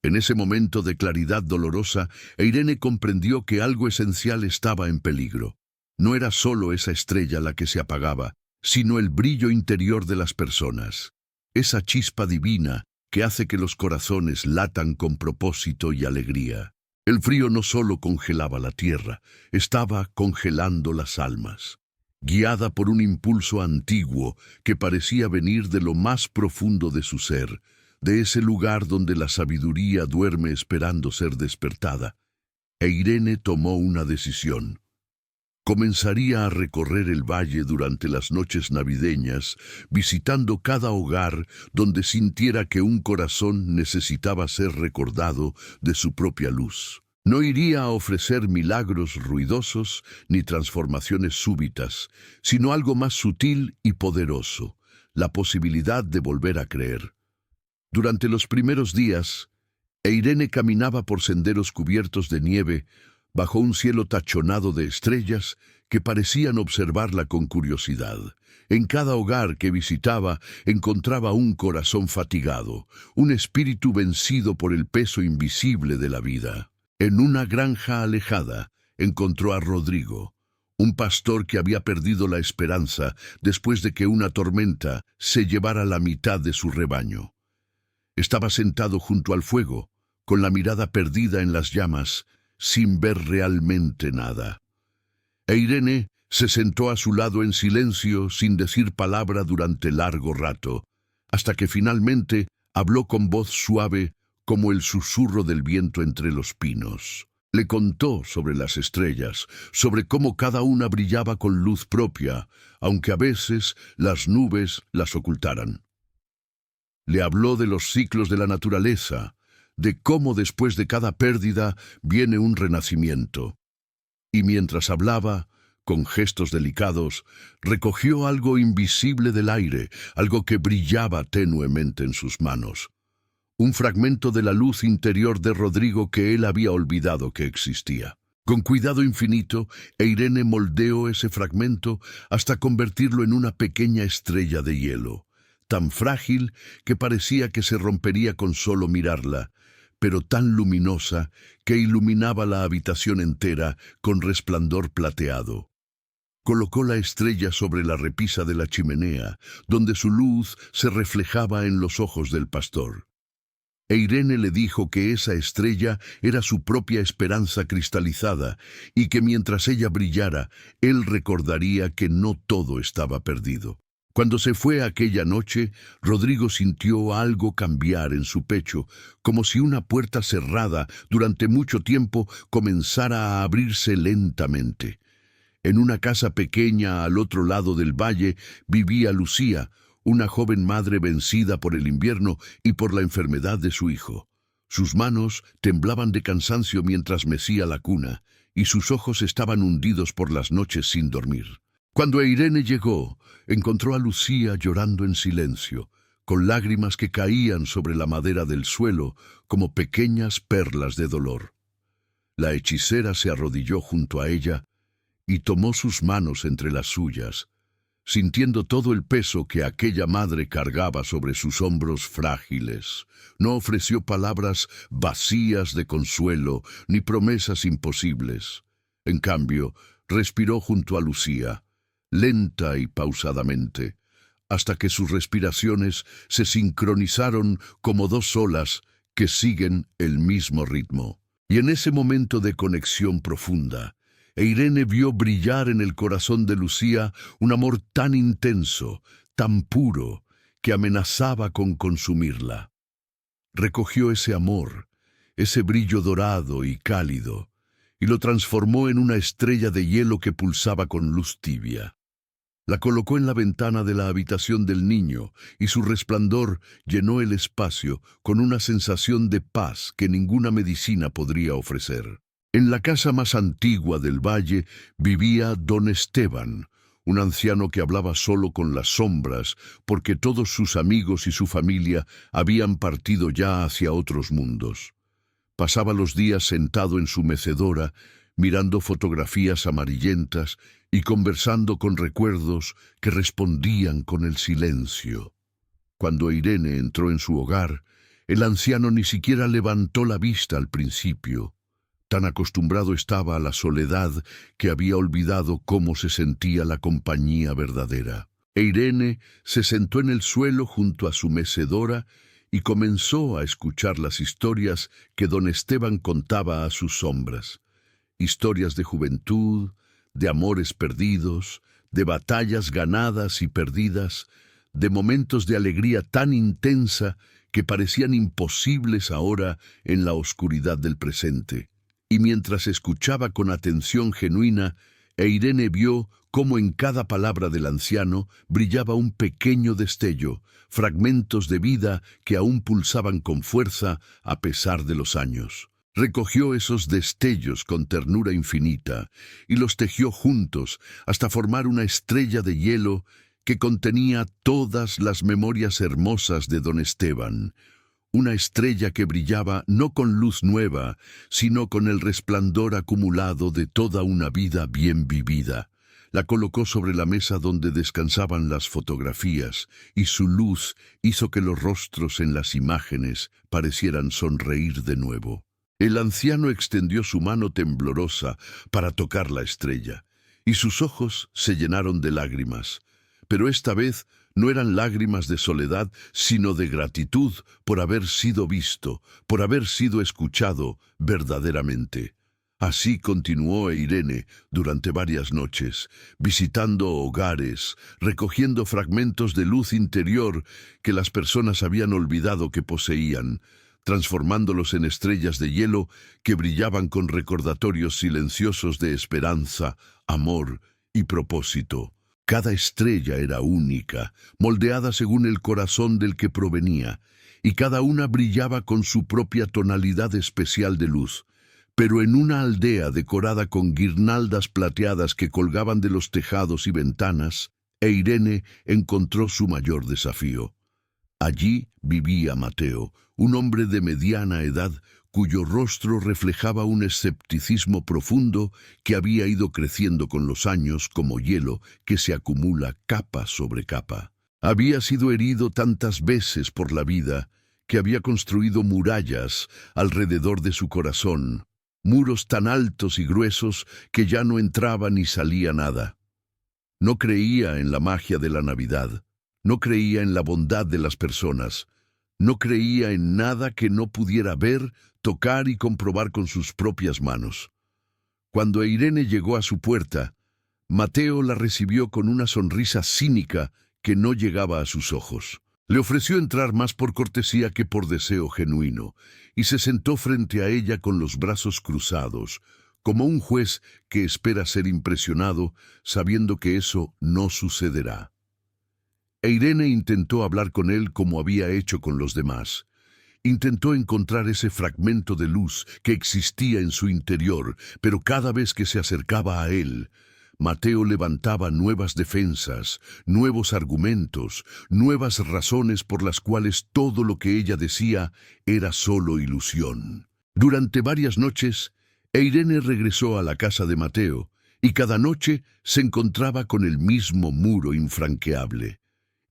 En ese momento de claridad dolorosa, Eirene comprendió que algo esencial estaba en peligro. No era solo esa estrella la que se apagaba, sino el brillo interior de las personas. Esa chispa divina que hace que los corazones latan con propósito y alegría. El frío no solo congelaba la tierra, estaba congelando las almas. Guiada por un impulso antiguo que parecía venir de lo más profundo de su ser, de ese lugar donde la sabiduría duerme esperando ser despertada, Eirene tomó una decisión. Comenzaría a recorrer el valle durante las noches navideñas, visitando cada hogar donde sintiera que un corazón necesitaba ser recordado de su propia luz. No iría a ofrecer milagros ruidosos ni transformaciones súbitas, sino algo más sutil y poderoso, la posibilidad de volver a creer. Durante los primeros días, Eirene caminaba por senderos cubiertos de nieve, bajo un cielo tachonado de estrellas que parecían observarla con curiosidad. En cada hogar que visitaba encontraba un corazón fatigado, un espíritu vencido por el peso invisible de la vida. En una granja alejada encontró a Rodrigo, un pastor que había perdido la esperanza después de que una tormenta se llevara la mitad de su rebaño. Estaba sentado junto al fuego, con la mirada perdida en las llamas, sin ver realmente nada. E Irene se sentó a su lado en silencio, sin decir palabra durante largo rato, hasta que finalmente habló con voz suave como el susurro del viento entre los pinos. Le contó sobre las estrellas, sobre cómo cada una brillaba con luz propia, aunque a veces las nubes las ocultaran. Le habló de los ciclos de la naturaleza, de cómo después de cada pérdida viene un renacimiento. Y mientras hablaba, con gestos delicados, recogió algo invisible del aire, algo que brillaba tenuemente en sus manos. Un fragmento de la luz interior de Rodrigo que él había olvidado que existía. Con cuidado infinito, Irene moldeó ese fragmento hasta convertirlo en una pequeña estrella de hielo, tan frágil que parecía que se rompería con solo mirarla, pero tan luminosa que iluminaba la habitación entera con resplandor plateado. Colocó la estrella sobre la repisa de la chimenea, donde su luz se reflejaba en los ojos del pastor. E Irene le dijo que esa estrella era su propia esperanza cristalizada y que mientras ella brillara, él recordaría que no todo estaba perdido. Cuando se fue aquella noche, Rodrigo sintió algo cambiar en su pecho, como si una puerta cerrada durante mucho tiempo comenzara a abrirse lentamente. En una casa pequeña al otro lado del valle vivía Lucía, una joven madre vencida por el invierno y por la enfermedad de su hijo. Sus manos temblaban de cansancio mientras mecía la cuna, y sus ojos estaban hundidos por las noches sin dormir. Cuando Irene llegó, encontró a Lucía llorando en silencio, con lágrimas que caían sobre la madera del suelo como pequeñas perlas de dolor. La hechicera se arrodilló junto a ella y tomó sus manos entre las suyas, sintiendo todo el peso que aquella madre cargaba sobre sus hombros frágiles. No ofreció palabras vacías de consuelo ni promesas imposibles. En cambio, respiró junto a Lucía, lenta y pausadamente, hasta que sus respiraciones se sincronizaron como dos olas que siguen el mismo ritmo. Y en ese momento de conexión profunda, Irene vio brillar en el corazón de Lucía un amor tan intenso, tan puro, que amenazaba con consumirla. Recogió ese amor, ese brillo dorado y cálido, y lo transformó en una estrella de hielo que pulsaba con luz tibia. La colocó en la ventana de la habitación del niño, y su resplandor llenó el espacio con una sensación de paz que ninguna medicina podría ofrecer. En la casa más antigua del valle vivía don Esteban, un anciano que hablaba solo con las sombras porque todos sus amigos y su familia habían partido ya hacia otros mundos. Pasaba los días sentado en su mecedora, mirando fotografías amarillentas y conversando con recuerdos que respondían con el silencio. Cuando Irene entró en su hogar, el anciano ni siquiera levantó la vista al principio. Tan acostumbrado estaba a la soledad que había olvidado cómo se sentía la compañía verdadera. E Irene se sentó en el suelo junto a su mecedora y comenzó a escuchar las historias que don Esteban contaba a sus sombras. Historias de juventud, de amores perdidos, de batallas ganadas y perdidas, de momentos de alegría tan intensa que parecían imposibles ahora en la oscuridad del presente. Y mientras escuchaba con atención genuina, Irene vio cómo en cada palabra del anciano brillaba un pequeño destello, fragmentos de vida que aún pulsaban con fuerza a pesar de los años. Recogió esos destellos con ternura infinita y los tejió juntos hasta formar una estrella de hielo que contenía todas las memorias hermosas de don Esteban. Una estrella que brillaba no con luz nueva, sino con el resplandor acumulado de toda una vida bien vivida. La colocó sobre la mesa donde descansaban las fotografías, y su luz hizo que los rostros en las imágenes parecieran sonreír de nuevo. El anciano extendió su mano temblorosa para tocar la estrella, y sus ojos se llenaron de lágrimas, pero esta vez No eran lágrimas de soledad, sino de gratitud por haber sido visto, por haber sido escuchado verdaderamente. Así continuó Irene durante varias noches, visitando hogares, recogiendo fragmentos de luz interior que las personas habían olvidado que poseían, transformándolos en estrellas de hielo que brillaban con recordatorios silenciosos de esperanza, amor y propósito. Cada estrella era única, moldeada según el corazón del que provenía, y cada una brillaba con su propia tonalidad especial de luz. Pero en una aldea decorada con guirnaldas plateadas que colgaban de los tejados y ventanas, Irene encontró su mayor desafío. Allí vivía Mateo, un hombre de mediana edad, cuyo rostro reflejaba un escepticismo profundo que había ido creciendo con los años como hielo que se acumula capa sobre capa. Había sido herido tantas veces por la vida que había construido murallas alrededor de su corazón, muros tan altos y gruesos que ya no entraba ni salía nada. No creía en la magia de la Navidad, no creía en la bondad de las personas, no creía en nada que no pudiera ver, tocar y comprobar con sus propias manos. Cuando Irene llegó a su puerta, Mateo la recibió con una sonrisa cínica que no llegaba a sus ojos. Le ofreció entrar más por cortesía que por deseo genuino, y se sentó frente a ella con los brazos cruzados, como un juez que espera ser impresionado, sabiendo que eso no sucederá. Irene intentó hablar con él como había hecho con los demás. Intentó encontrar ese fragmento de luz que existía en su interior, pero cada vez que se acercaba a él, Mateo levantaba nuevas defensas, nuevos argumentos, nuevas razones por las cuales todo lo que ella decía era solo ilusión. Durante varias noches, Irene regresó a la casa de Mateo, y cada noche se encontraba con el mismo muro infranqueable.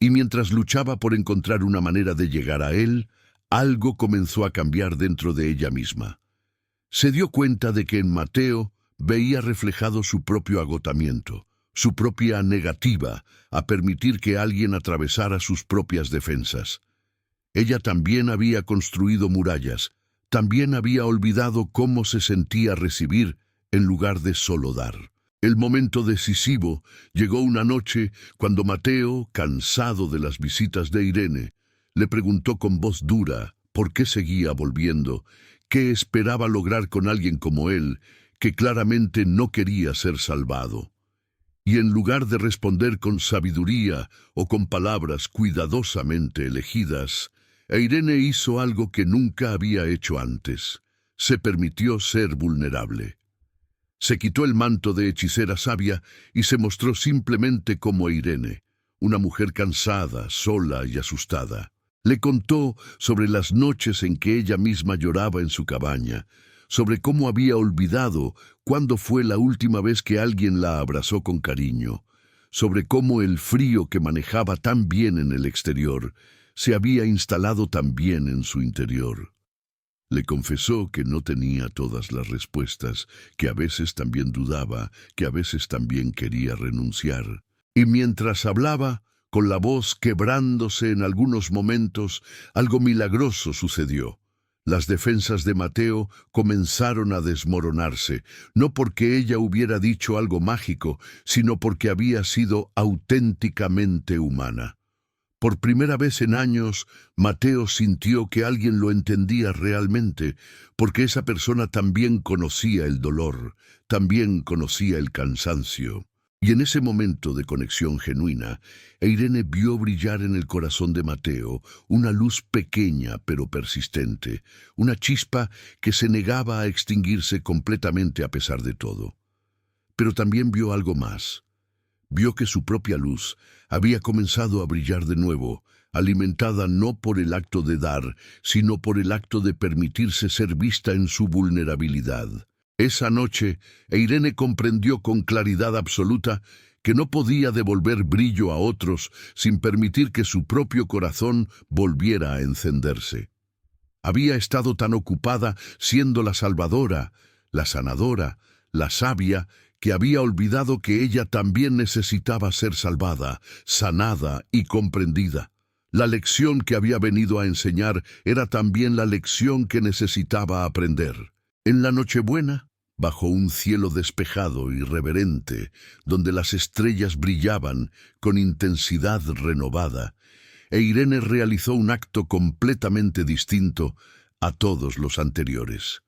Y mientras luchaba por encontrar una manera de llegar a él, algo comenzó a cambiar dentro de ella misma. Se dio cuenta de que en Mateo veía reflejado su propio agotamiento, su propia negativa a permitir que alguien atravesara sus propias defensas. Ella también había construido murallas, también había olvidado cómo se sentía recibir en lugar de solo dar. El momento decisivo llegó una noche cuando Mateo, cansado de las visitas de Irene, le preguntó con voz dura por qué seguía volviendo, qué esperaba lograr con alguien como él, que claramente no quería ser salvado. Y en lugar de responder con sabiduría o con palabras cuidadosamente elegidas, Irene hizo algo que nunca había hecho antes. Se permitió ser vulnerable. Se quitó el manto de hechicera sabia y se mostró simplemente como Irene, una mujer cansada, sola y asustada. Le contó sobre las noches en que ella misma lloraba en su cabaña, sobre cómo había olvidado cuándo fue la última vez que alguien la abrazó con cariño, sobre cómo el frío que manejaba tan bien en el exterior se había instalado también en su interior. Le confesó que no tenía todas las respuestas, que a veces también dudaba, que a veces también quería renunciar. Y mientras hablaba, con la voz quebrándose en algunos momentos, algo milagroso sucedió. Las defensas de Mateo comenzaron a desmoronarse, no porque ella hubiera dicho algo mágico, sino porque había sido auténticamente humana. Por primera vez en años, Mateo sintió que alguien lo entendía realmente, porque esa persona también conocía el dolor, también conocía el cansancio. Y en ese momento de conexión genuina, Irene vio brillar en el corazón de Mateo una luz pequeña pero persistente, una chispa que se negaba a extinguirse completamente a pesar de todo. Pero también vio algo más. Vio que su propia luz había comenzado a brillar de nuevo, alimentada no por el acto de dar, sino por el acto de permitirse ser vista en su vulnerabilidad. Esa noche, Irene comprendió con claridad absoluta que no podía devolver brillo a otros sin permitir que su propio corazón volviera a encenderse. Había estado tan ocupada siendo la salvadora, la sanadora, la sabia, que había olvidado que ella también necesitaba ser salvada, sanada y comprendida. La lección que había venido a enseñar era también la lección que necesitaba aprender. En la Nochebuena, bajo un cielo despejado y reverente, donde las estrellas brillaban con intensidad renovada, Irene realizó un acto completamente distinto a todos los anteriores.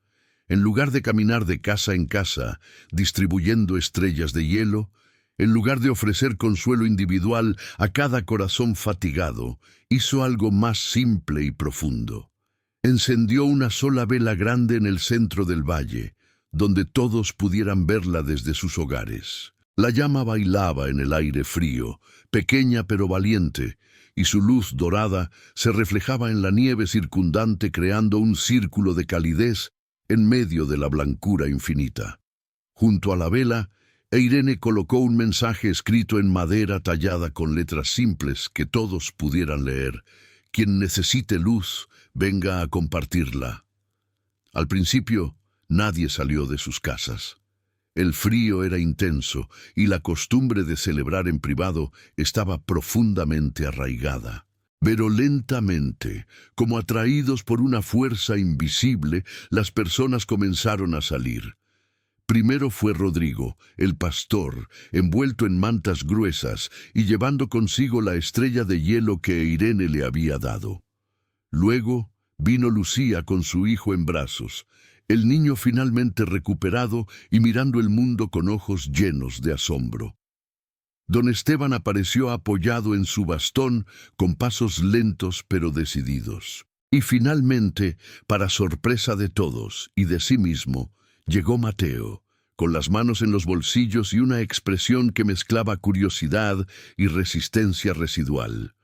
En lugar de caminar de casa en casa, distribuyendo estrellas de hielo, en lugar de ofrecer consuelo individual a cada corazón fatigado, hizo algo más simple y profundo. Encendió una sola vela grande en el centro del valle, donde todos pudieran verla desde sus hogares. La llama bailaba en el aire frío, pequeña pero valiente, y su luz dorada se reflejaba en la nieve circundante creando un círculo de calidez en medio de la blancura infinita. Junto a la vela, Irene colocó un mensaje escrito en madera tallada con letras simples que todos pudieran leer. Quien necesite luz, venga a compartirla. Al principio, nadie salió de sus casas. El frío era intenso y la costumbre de celebrar en privado estaba profundamente arraigada. Pero lentamente, como atraídos por una fuerza invisible, las personas comenzaron a salir. Primero fue Rodrigo, el pastor, envuelto en mantas gruesas y llevando consigo la estrella de hielo que Irene le había dado. Luego vino Lucía con su hijo en brazos, el niño finalmente recuperado y mirando el mundo con ojos llenos de asombro. Don Esteban apareció apoyado en su bastón, con pasos lentos pero decididos. Y finalmente, para sorpresa de todos y de sí mismo, llegó Mateo, con las manos en los bolsillos y una expresión que mezclaba curiosidad y resistencia residual.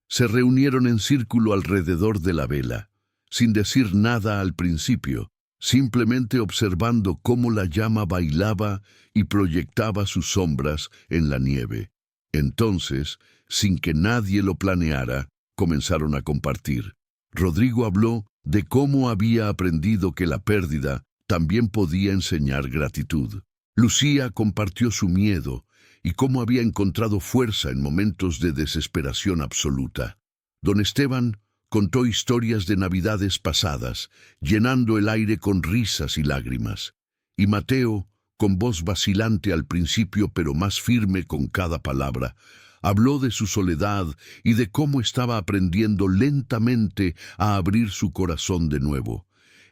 Se reunieron en círculo alrededor de la vela, sin decir nada al principio, simplemente observando cómo la llama bailaba y proyectaba sus sombras en la nieve. Entonces, sin que nadie lo planeara, comenzaron a compartir. Rodrigo habló de cómo había aprendido que la pérdida también podía enseñar gratitud. Lucía compartió su miedo y cómo había encontrado fuerza en momentos de desesperación absoluta. Don Esteban contó historias de navidades pasadas, llenando el aire con risas y lágrimas. Y Mateo, con voz vacilante al principio pero más firme con cada palabra, habló de su soledad y de cómo estaba aprendiendo lentamente a abrir su corazón de nuevo.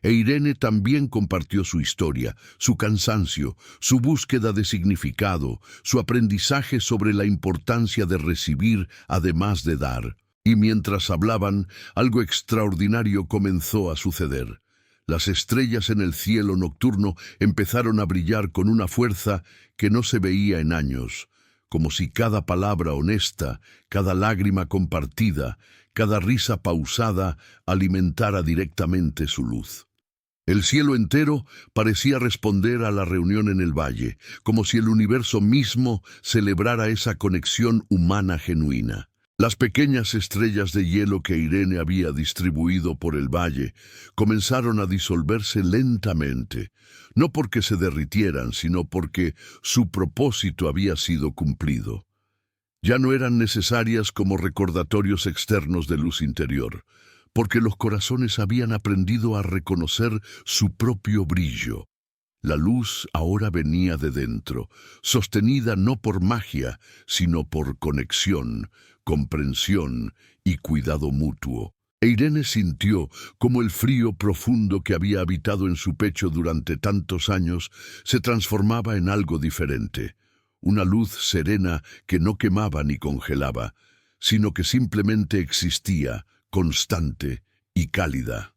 Irene también compartió su historia, su cansancio, su búsqueda de significado, su aprendizaje sobre la importancia de recibir además de dar. Y mientras hablaban, algo extraordinario comenzó a suceder. Las estrellas en el cielo nocturno empezaron a brillar con una fuerza que no se veía en años, como si cada palabra honesta, cada lágrima compartida, cada risa pausada alimentara directamente su luz. El cielo entero parecía responder a la reunión en el valle, como si el universo mismo celebrara esa conexión humana genuina. Las pequeñas estrellas de hielo que Irene había distribuido por el valle comenzaron a disolverse lentamente, no porque se derritieran, sino porque su propósito había sido cumplido. Ya no eran necesarias como recordatorios externos de luz interior, porque los corazones habían aprendido a reconocer su propio brillo. La luz ahora venía de dentro, sostenida no por magia, sino por conexión, comprensión y cuidado mutuo. Irene sintió cómo el frío profundo que había habitado en su pecho durante tantos años se transformaba en algo diferente. Una luz serena que no quemaba ni congelaba, sino que simplemente existía, constante y cálida.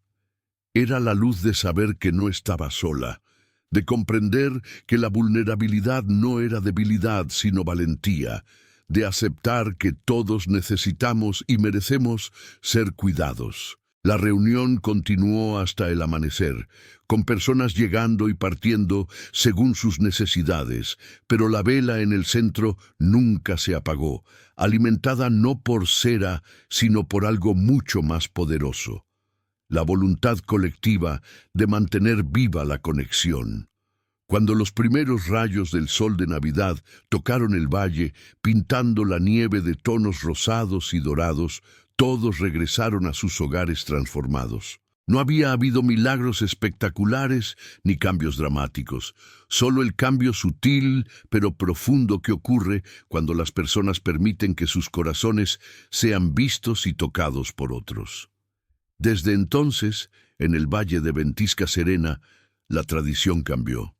Era la luz de saber que no estaba sola, de comprender que la vulnerabilidad no era debilidad sino valentía, de aceptar que todos necesitamos y merecemos ser cuidados. La reunión continuó hasta el amanecer, con personas llegando y partiendo según sus necesidades, pero la vela en el centro nunca se apagó, alimentada no por cera, sino por algo mucho más poderoso: la voluntad colectiva de mantener viva la conexión. Cuando los primeros rayos del sol de Navidad tocaron el valle, pintando la nieve de tonos rosados y dorados, todos regresaron a sus hogares transformados. No había habido milagros espectaculares ni cambios dramáticos, solo el cambio sutil pero profundo que ocurre cuando las personas permiten que sus corazones sean vistos y tocados por otros. Desde entonces, en el valle de Ventisca Serena, la tradición cambió.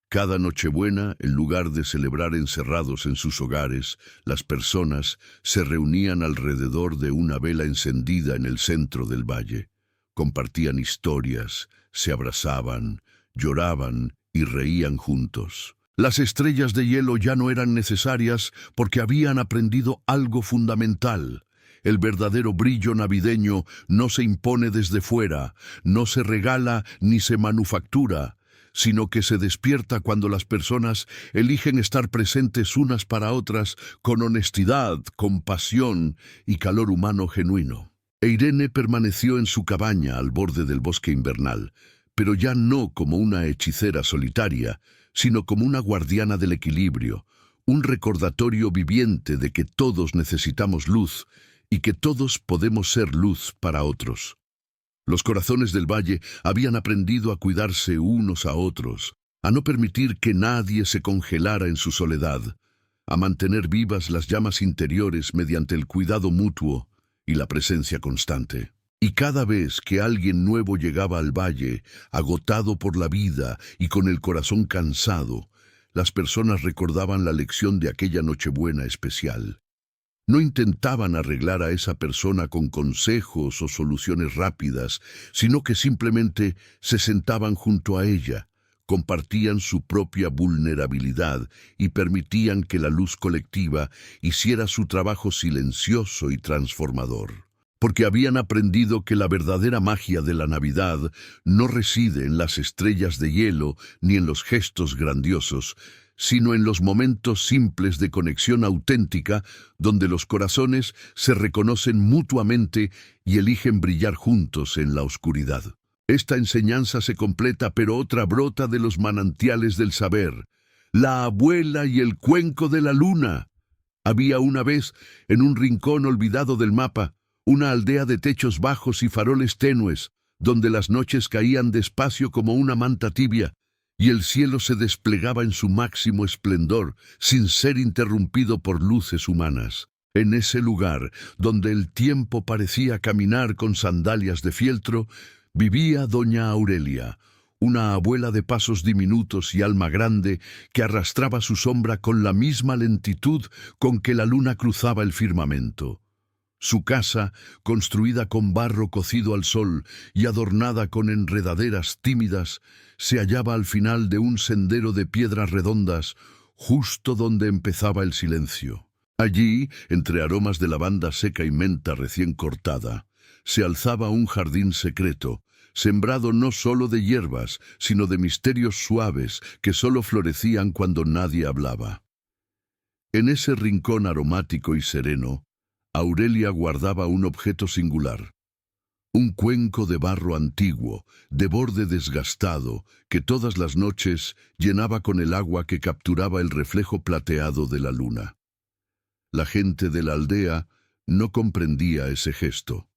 Cada Nochebuena, en lugar de celebrar encerrados en sus hogares, las personas se reunían alrededor de una vela encendida en el centro del valle. Compartían historias, se abrazaban, lloraban y reían juntos. Las estrellas de hielo ya no eran necesarias porque habían aprendido algo fundamental. El verdadero brillo navideño no se impone desde fuera, no se regala ni se manufactura, sino que se despierta cuando las personas eligen estar presentes unas para otras con honestidad, compasión y calor humano genuino. Irene permaneció en su cabaña al borde del bosque invernal, pero ya no como una hechicera solitaria, sino como una guardiana del equilibrio, un recordatorio viviente de que todos necesitamos luz y que todos podemos ser luz para otros. Los corazones del valle habían aprendido a cuidarse unos a otros, a no permitir que nadie se congelara en su soledad, a mantener vivas las llamas interiores mediante el cuidado mutuo y la presencia constante. Y cada vez que alguien nuevo llegaba al valle, agotado por la vida y con el corazón cansado, las personas recordaban la lección de aquella Nochebuena especial. No intentaban arreglar a esa persona con consejos o soluciones rápidas, sino que simplemente se sentaban junto a ella, compartían su propia vulnerabilidad y permitían que la luz colectiva hiciera su trabajo silencioso y transformador. Porque habían aprendido que la verdadera magia de la Navidad no reside en las estrellas de hielo ni en los gestos grandiosos, sino en los momentos simples de conexión auténtica donde los corazones se reconocen mutuamente y eligen brillar juntos en la oscuridad. Esta enseñanza se completa, pero otra brota de los manantiales del saber. La abuela y el cuenco de la luna. Había una vez, en un rincón olvidado del mapa, una aldea de techos bajos y faroles tenues, donde las noches caían despacio como una manta tibia, y el cielo se desplegaba en su máximo esplendor, sin ser interrumpido por luces humanas. En ese lugar, donde el tiempo parecía caminar con sandalias de fieltro, vivía doña Aurelia, una abuela de pasos diminutos y alma grande que arrastraba su sombra con la misma lentitud con que la luna cruzaba el firmamento. Su casa, construida con barro cocido al sol y adornada con enredaderas tímidas, se hallaba al final de un sendero de piedras redondas, justo donde empezaba el silencio. Allí, entre aromas de lavanda seca y menta recién cortada, se alzaba un jardín secreto, sembrado no solo de hierbas, sino de misterios suaves que solo florecían cuando nadie hablaba. En ese rincón aromático y sereno, Aurelia guardaba un objeto singular, un cuenco de barro antiguo, de borde desgastado, que todas las noches llenaba con el agua que capturaba el reflejo plateado de la luna. La gente de la aldea no comprendía ese gesto.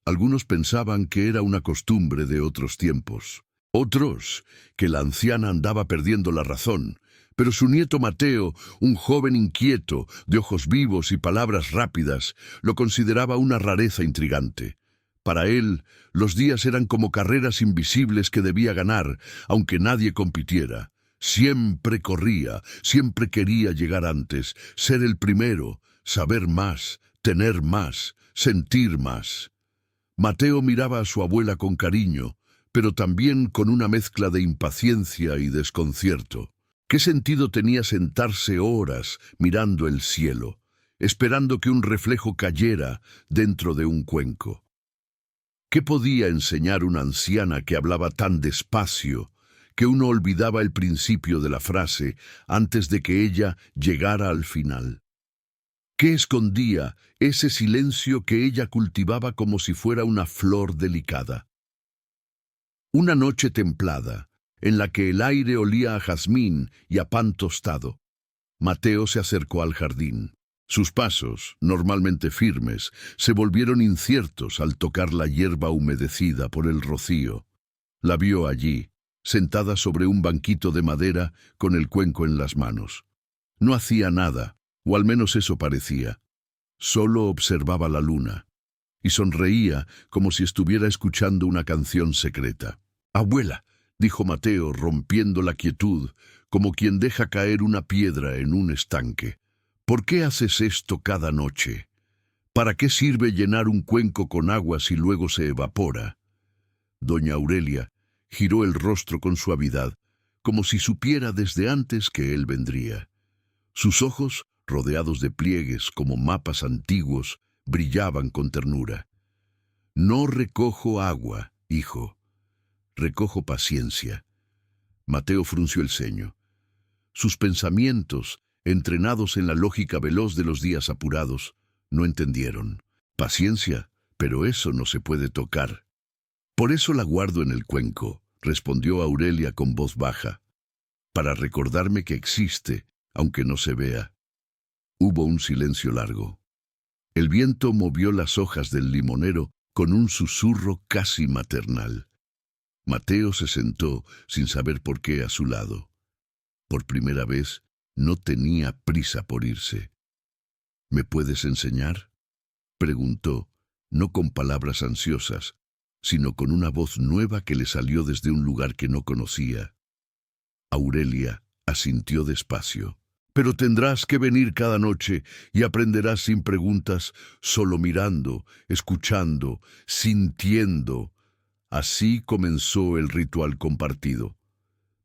Algunos pensaban que era una costumbre de otros tiempos, otros que la anciana andaba perdiendo la razón. Pero su nieto Mateo, un joven inquieto, de ojos vivos y palabras rápidas, lo consideraba una rareza intrigante. Para él, los días eran como carreras invisibles que debía ganar, aunque nadie compitiera. Siempre corría, siempre quería llegar antes, ser el primero, saber más, tener más, sentir más. Mateo miraba a su abuela con cariño, pero también con una mezcla de impaciencia y desconcierto. ¿Qué sentido tenía sentarse horas mirando el cielo, esperando que un reflejo cayera dentro de un cuenco? ¿Qué podía enseñar una anciana que hablaba tan despacio que uno olvidaba el principio de la frase antes de que ella llegara al final? ¿Qué escondía ese silencio que ella cultivaba como si fuera una flor delicada? Una noche templada, en la que el aire olía a jazmín y a pan tostado. Mateo se acercó al jardín. Sus pasos, normalmente firmes, se volvieron inciertos al tocar la hierba humedecida por el rocío. La vio allí, sentada sobre un banquito de madera con el cuenco en las manos. No hacía nada, o al menos eso parecía. Solo observaba la luna, y sonreía como si estuviera escuchando una canción secreta. «Abuela», dijo Mateo, rompiendo la quietud, como quien deja caer una piedra en un estanque. «¿Por qué haces esto cada noche? ¿Para qué sirve llenar un cuenco con agua si luego se evapora?» Doña Aurelia giró el rostro con suavidad, como si supiera desde antes que él vendría. Sus ojos, rodeados de pliegues como mapas antiguos, brillaban con ternura. «No recojo agua, hijo. Recojo paciencia». Mateo frunció el ceño. Sus pensamientos, entrenados en la lógica veloz de los días apurados, no entendieron. «Paciencia, pero eso no se puede tocar». «Por eso la guardo en el cuenco», respondió Aurelia con voz baja, «para recordarme que existe, aunque no se vea». Hubo un silencio largo. El viento movió las hojas del limonero con un susurro casi maternal. Mateo se sentó, sin saber por qué, a su lado. Por primera vez, no tenía prisa por irse. «¿Me puedes enseñar?», preguntó, no con palabras ansiosas, sino con una voz nueva que le salió desde un lugar que no conocía. Aurelia asintió despacio. «Pero tendrás que venir cada noche y aprenderás sin preguntas, solo mirando, escuchando, sintiendo». Así comenzó el ritual compartido.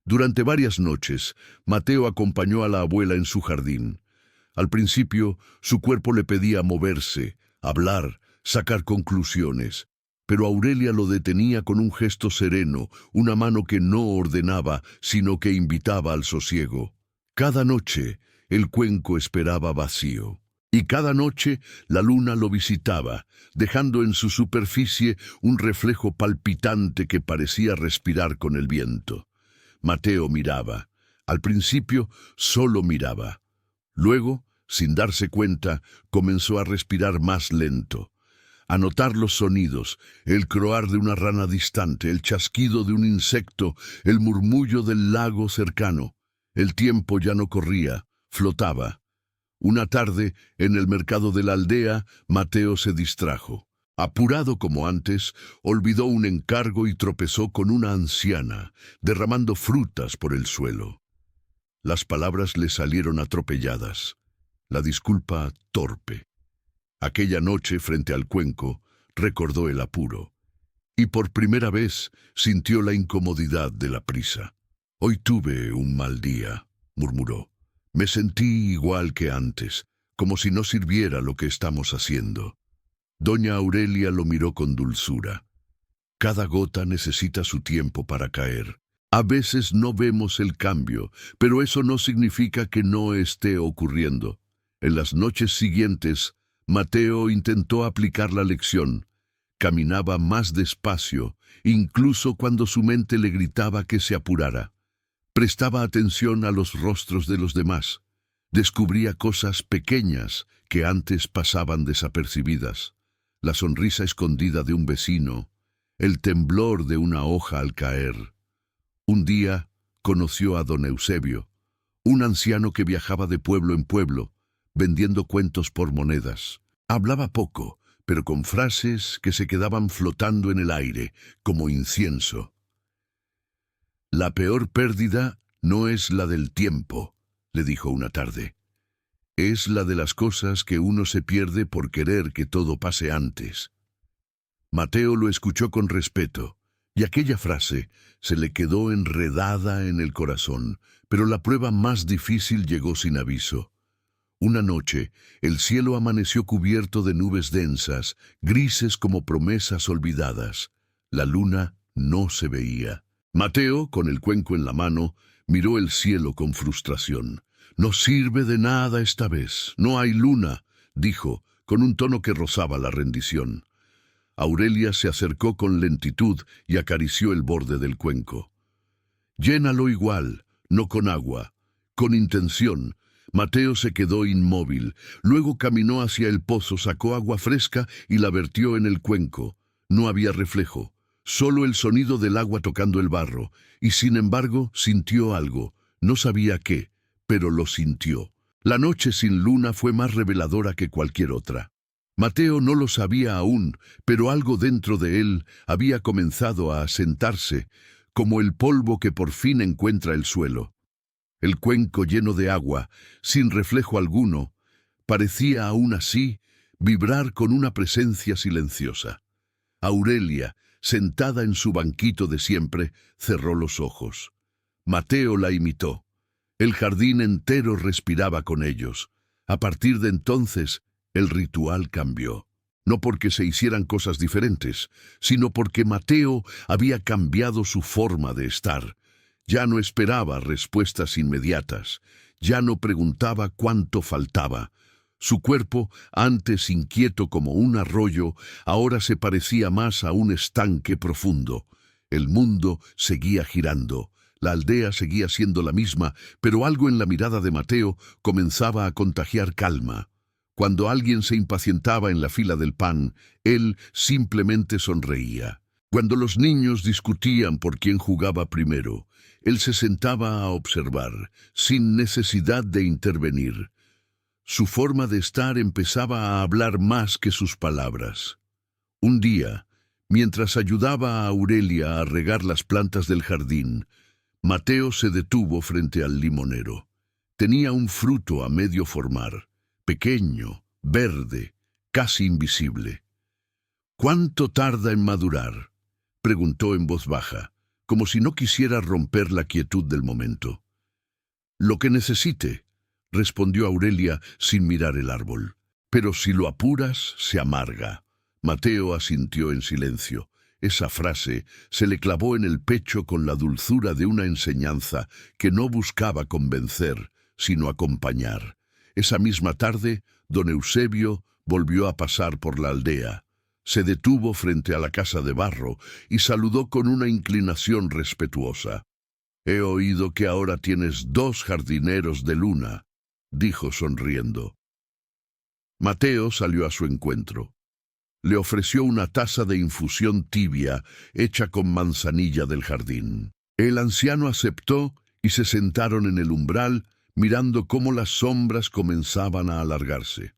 Durante varias noches, Mateo acompañó a la abuela en su jardín. Al principio, su cuerpo le pedía moverse, hablar, sacar conclusiones, pero Aurelia lo detenía con un gesto sereno, una mano que no ordenaba, sino que invitaba al sosiego. Cada noche, el cuenco esperaba vacío. Y cada noche la luna lo visitaba, dejando en su superficie un reflejo palpitante que parecía respirar con el viento. Mateo miraba. Al principio solo miraba. Luego, sin darse cuenta, comenzó a respirar más lento, a notar los sonidos, el croar de una rana distante, el chasquido de un insecto, el murmullo del lago cercano. El tiempo ya no corría, flotaba. Una tarde, en el mercado de la aldea, Mateo se distrajo. Apurado como antes, olvidó un encargo y tropezó con una anciana, derramando frutas por el suelo. Las palabras le salieron atropelladas, la disculpa torpe. Aquella noche, frente al cuenco, recordó el apuro. Y por primera vez sintió la incomodidad de la prisa. «Hoy tuve un mal día», murmuró. «Me sentí igual que antes, como si no sirviera lo que estamos haciendo». Doña Aurelia lo miró con dulzura. «Cada gota necesita su tiempo para caer. A veces no vemos el cambio, pero eso no significa que no esté ocurriendo». En las noches siguientes, Mateo intentó aplicar la lección. Caminaba más despacio, incluso cuando su mente le gritaba que se apurara. Prestaba atención a los rostros de los demás. Descubría cosas pequeñas que antes pasaban desapercibidas. La sonrisa escondida de un vecino, el temblor de una hoja al caer. Un día conoció a don Eusebio, un anciano que viajaba de pueblo en pueblo, vendiendo cuentos por monedas. Hablaba poco, pero con frases que se quedaban flotando en el aire, como incienso. «La peor pérdida no es la del tiempo», le dijo una tarde. «Es la de las cosas que uno se pierde por querer que todo pase antes». Mateo lo escuchó con respeto, y aquella frase se le quedó enredada en el corazón, pero la prueba más difícil llegó sin aviso. Una noche, el cielo amaneció cubierto de nubes densas, grises como promesas olvidadas. La luna no se veía. Mateo, con el cuenco en la mano, miró el cielo con frustración. «No sirve de nada esta vez. No hay luna», dijo, con un tono que rozaba la rendición. Aurelia se acercó con lentitud y acarició el borde del cuenco. Llénalo igual, no con agua, con intención. Mateo se quedó inmóvil. Luego caminó hacia el pozo, sacó agua fresca y la vertió en el cuenco. No había reflejo, solo el sonido del agua tocando el barro, y sin embargo sintió algo. No sabía qué, pero lo sintió. La noche sin luna fue más reveladora que cualquier otra. Mateo no lo sabía aún, pero algo dentro de él había comenzado a asentarse, como el polvo que por fin encuentra el suelo. El cuenco lleno de agua, sin reflejo alguno, parecía aún así vibrar con una presencia silenciosa. Aurelia, sentada en su banquito de siempre, cerró los ojos. Mateo la imitó. El jardín entero respiraba con ellos. A partir de entonces, el ritual cambió. No porque se hicieran cosas diferentes, sino porque Mateo había cambiado su forma de estar. Ya no esperaba respuestas inmediatas, ya no preguntaba cuánto faltaba. Su cuerpo, antes inquieto como un arroyo, ahora se parecía más a un estanque profundo. El mundo seguía girando, la aldea seguía siendo la misma, pero algo en la mirada de Mateo comenzaba a contagiar calma. Cuando alguien se impacientaba en la fila del pan, él simplemente sonreía. Cuando los niños discutían por quién jugaba primero, él se sentaba a observar, sin necesidad de intervenir. Su forma de estar empezaba a hablar más que sus palabras. Un día, mientras ayudaba a Aurelia a regar las plantas del jardín, Mateo se detuvo frente al limonero. Tenía un fruto a medio formar, pequeño, verde, casi invisible. «¿Cuánto tarda en madurar?», preguntó en voz baja, como si no quisiera romper la quietud del momento. «Lo que necesite», respondió Aurelia sin mirar el árbol. «Pero si lo apuras, se amarga». Mateo asintió en silencio. Esa frase se le clavó en el pecho con la dulzura de una enseñanza que no buscaba convencer, sino acompañar. Esa misma tarde, don Eusebio volvió a pasar por la aldea. Se detuvo frente a la casa de barro y saludó con una inclinación respetuosa. «He oído que ahora tienes 2 jardineros de luna», dijo sonriendo. Mateo salió a su encuentro. Le ofreció una taza de infusión tibia hecha con manzanilla del jardín. El anciano aceptó y se sentaron en el umbral, mirando cómo las sombras comenzaban a alargarse.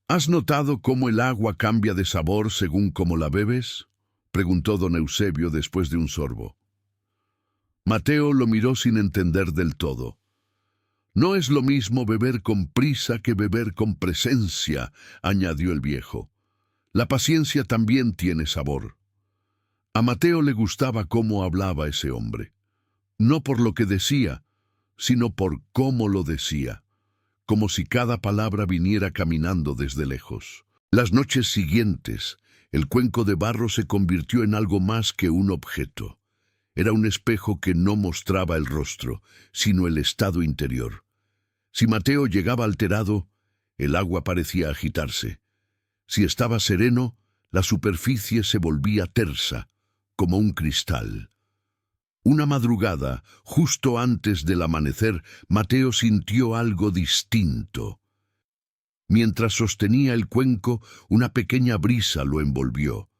«¿Has notado cómo el agua cambia de sabor según cómo la bebes?», preguntó don Eusebio después de un sorbo. Mateo lo miró sin entender del todo. «No es lo mismo beber con prisa que beber con presencia», añadió el viejo. «La paciencia también tiene sabor». A Mateo le gustaba cómo hablaba ese hombre. No por lo que decía, sino por cómo lo decía, como si cada palabra viniera caminando desde lejos. Las noches siguientes, el cuenco de barro se convirtió en algo más que un objeto. Era un espejo que no mostraba el rostro, sino el estado interior. Si Mateo llegaba alterado, el agua parecía agitarse. Si estaba sereno, la superficie se volvía tersa, como un cristal. Una madrugada, justo antes del amanecer, Mateo sintió algo distinto. Mientras sostenía el cuenco, una pequeña brisa lo envolvió.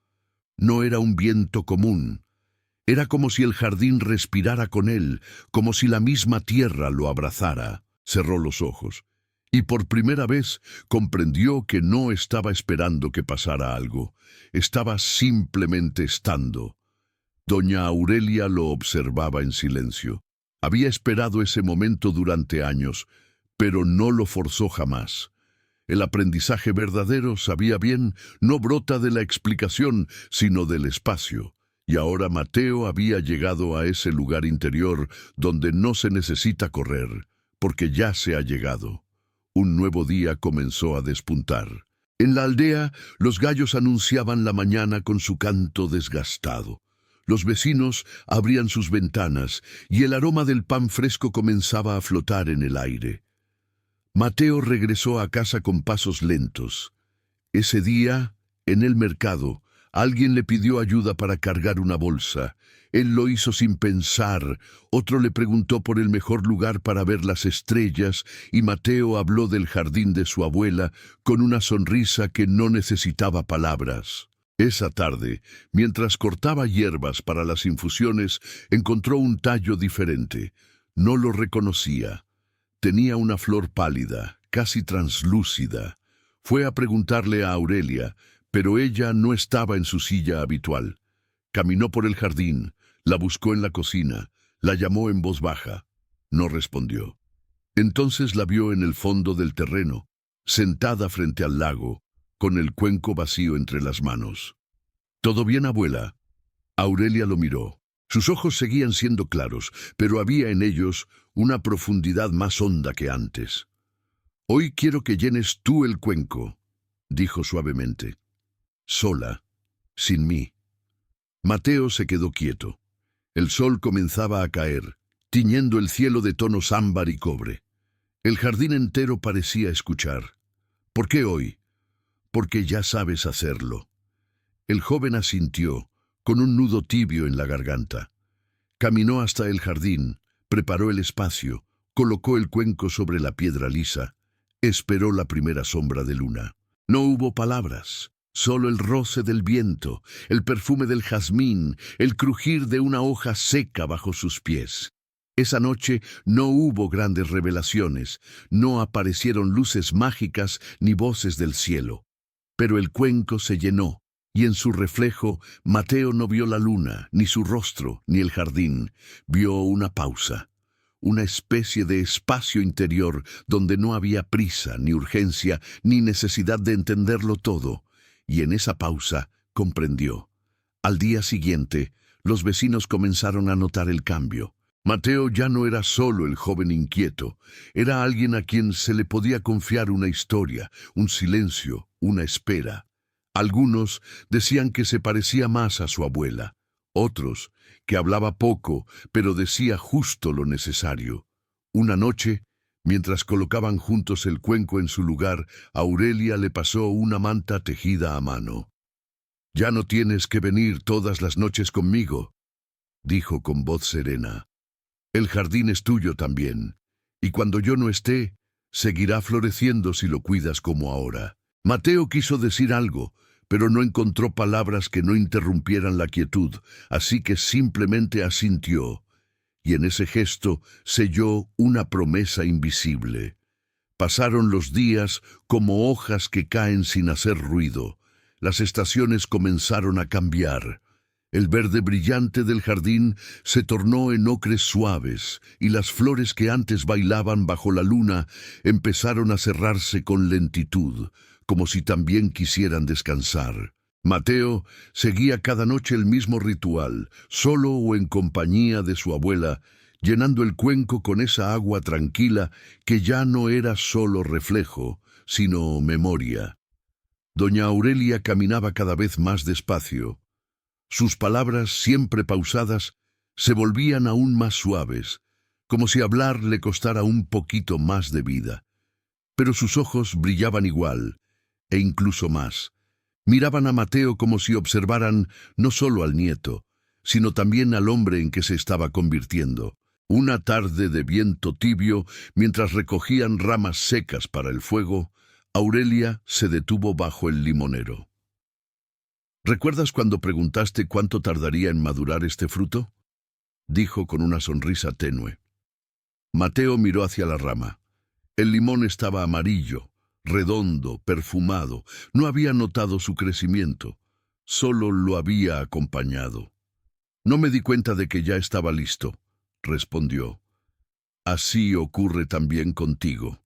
No era un viento común. Era como si el jardín respirara con él, como si la misma tierra lo abrazara. Cerró los ojos, y por primera vez comprendió que no estaba esperando que pasara algo. Estaba simplemente estando. Doña Aurelia lo observaba en silencio. Había esperado ese momento durante años, pero no lo forzó jamás. El aprendizaje verdadero, sabía bien, no brota de la explicación, sino del espacio. Y ahora Mateo había llegado a ese lugar interior donde no se necesita correr, porque ya se ha llegado. Un nuevo día comenzó a despuntar. En la aldea, los gallos anunciaban la mañana con su canto desgastado. Los vecinos abrían sus ventanas y el aroma del pan fresco comenzaba a flotar en el aire. Mateo regresó a casa con pasos lentos. Ese día, en el mercado, Alguien le pidió ayuda para cargar una bolsa. Él lo hizo sin pensar. Otro le preguntó por el mejor lugar para ver las estrellas, y Mateo habló del jardín de su abuela con una sonrisa que no necesitaba palabras. Esa tarde, mientras cortaba hierbas para las infusiones, encontró un tallo diferente. No lo reconocía. Tenía una flor pálida, casi translúcida. Fue a preguntarle a Aurelia, pero ella no estaba en su silla habitual. Caminó por el jardín, la buscó en la cocina, la llamó en voz baja. No respondió. Entonces la vio en el fondo del terreno, sentada frente al lago, con el cuenco vacío entre las manos. ¿Todo bien, abuela? Aurelia lo miró. Sus ojos seguían siendo claros, pero había en ellos una profundidad más honda que antes. «Hoy quiero que llenes tú el cuenco», dijo suavemente. «Sola, sin mí». Mateo se quedó quieto. El sol comenzaba a caer, tiñendo el cielo de tonos ámbar y cobre. El jardín entero parecía escuchar. «¿Por qué hoy?» «Porque ya sabes hacerlo». El joven asintió, con un nudo tibio en la garganta. Caminó hasta el jardín, preparó el espacio, colocó el cuenco sobre la piedra lisa, esperó la primera sombra de luna. No hubo palabras, solo el roce del viento, el perfume del jazmín, el crujir de una hoja seca bajo sus pies. Esa noche no hubo grandes revelaciones, no aparecieron luces mágicas ni voces del cielo. Pero el cuenco se llenó, y en su reflejo Mateo no vio la luna, ni su rostro, ni el jardín. Vio una pausa, una especie de espacio interior donde no había prisa, ni urgencia, ni necesidad de entenderlo todo. Y en esa pausa comprendió. Al día siguiente, los vecinos comenzaron a notar el cambio. Mateo ya no era solo el joven inquieto, era alguien a quien se le podía confiar una historia, un silencio, una espera. Algunos decían que se parecía más a su abuela, otros que hablaba poco, pero decía justo lo necesario. Una noche, mientras colocaban juntos el cuenco en su lugar, Aurelia le pasó una manta tejida a mano. «Ya no tienes que venir todas las noches conmigo», dijo con voz serena. «El jardín es tuyo también, y cuando yo no esté, seguirá floreciendo si lo cuidas como ahora». Mateo quiso decir algo, pero no encontró palabras que no interrumpieran la quietud, así que simplemente asintió, y en ese gesto selló una promesa invisible. Pasaron los días como hojas que caen sin hacer ruido. Las estaciones comenzaron a cambiar. El verde brillante del jardín se tornó en ocres suaves, y las flores que antes bailaban bajo la luna empezaron a cerrarse con lentitud, como si también quisieran descansar. Mateo seguía cada noche el mismo ritual, solo o en compañía de su abuela, llenando el cuenco con esa agua tranquila que ya no era solo reflejo, sino memoria. Doña Aurelia caminaba cada vez más despacio. Sus palabras, siempre pausadas, se volvían aún más suaves, como si hablar le costara un poquito más de vida. Pero sus ojos brillaban igual, e incluso más. Miraban a Mateo como si observaran no solo al nieto, sino también al hombre en que se estaba convirtiendo. Una tarde de viento tibio, mientras recogían ramas secas para el fuego, Aurelia se detuvo bajo el limonero. «¿Recuerdas cuando preguntaste cuánto tardaría en madurar este fruto?», dijo con una sonrisa tenue. Mateo miró hacia la rama. El limón estaba amarillo, redondo, perfumado. No había notado su crecimiento, solo lo había acompañado. «No me di cuenta de que ya estaba listo», respondió. «Así ocurre también contigo».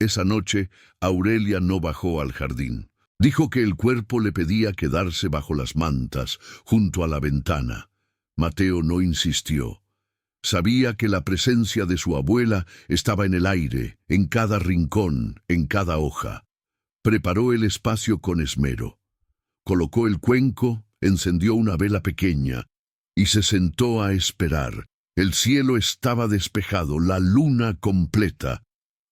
Esa noche, Aurelia no bajó al jardín. Dijo que el cuerpo le pedía quedarse bajo las mantas, junto a la ventana. Mateo no insistió. Sabía que la presencia de su abuela estaba en el aire, en cada rincón, en cada hoja. Preparó el espacio con esmero. Colocó el cuenco, encendió una vela pequeña y se sentó a esperar. El cielo estaba despejado, la luna completa.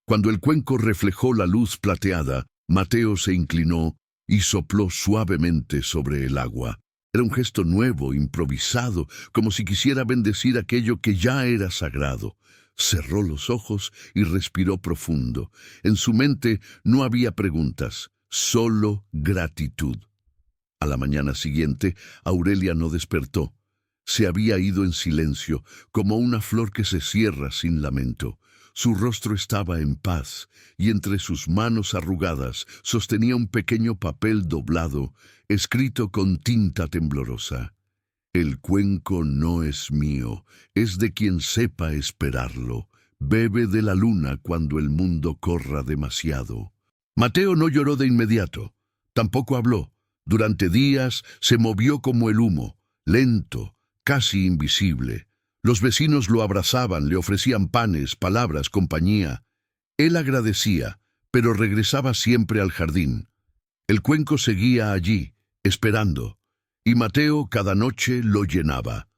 Cuando el cuenco reflejó la luz plateada, Mateo se inclinó y sopló suavemente sobre el agua. Era un gesto nuevo, improvisado, como si quisiera bendecir aquello que ya era sagrado. Cerró los ojos y respiró profundo. En su mente no había preguntas, solo gratitud. A la mañana siguiente, Aurelia no despertó. Se había ido en silencio, como una flor que se cierra sin lamento. Su rostro estaba en paz, y entre sus manos arrugadas sostenía un pequeño papel doblado, escrito con tinta temblorosa. El cuenco no es mío, es de quien sepa esperarlo. Bebe de la luna cuando el mundo corra demasiado. Mateo no lloró de inmediato, tampoco habló. Durante días se movió como el humo, lento, casi invisible. Los vecinos lo abrazaban, le ofrecían panes, palabras, compañía. Él agradecía, pero regresaba siempre al jardín. El cuenco seguía allí, esperando, y Mateo cada noche lo llenaba.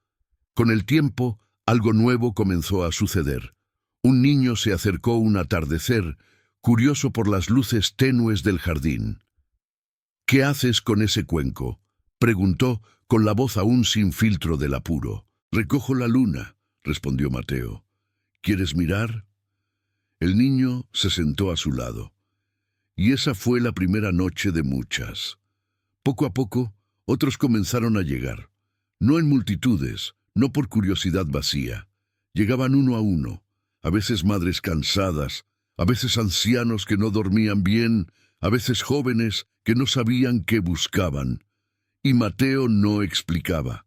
Con el tiempo, algo nuevo comenzó a suceder. Un niño se acercó un atardecer, curioso por las luces tenues del jardín. «¿Qué haces con ese cuenco?», preguntó, con la voz aún sin filtro del apuro. «Recojo la luna», respondió Mateo. «¿Quieres mirar?». El niño se sentó a su lado. Y esa fue la primera noche de muchas. Poco a poco, otros comenzaron a llegar. No en multitudes, no por curiosidad vacía. Llegaban uno a uno, a veces madres cansadas, a veces ancianos que no dormían bien, a veces jóvenes que no sabían qué buscaban. Y Mateo no explicaba.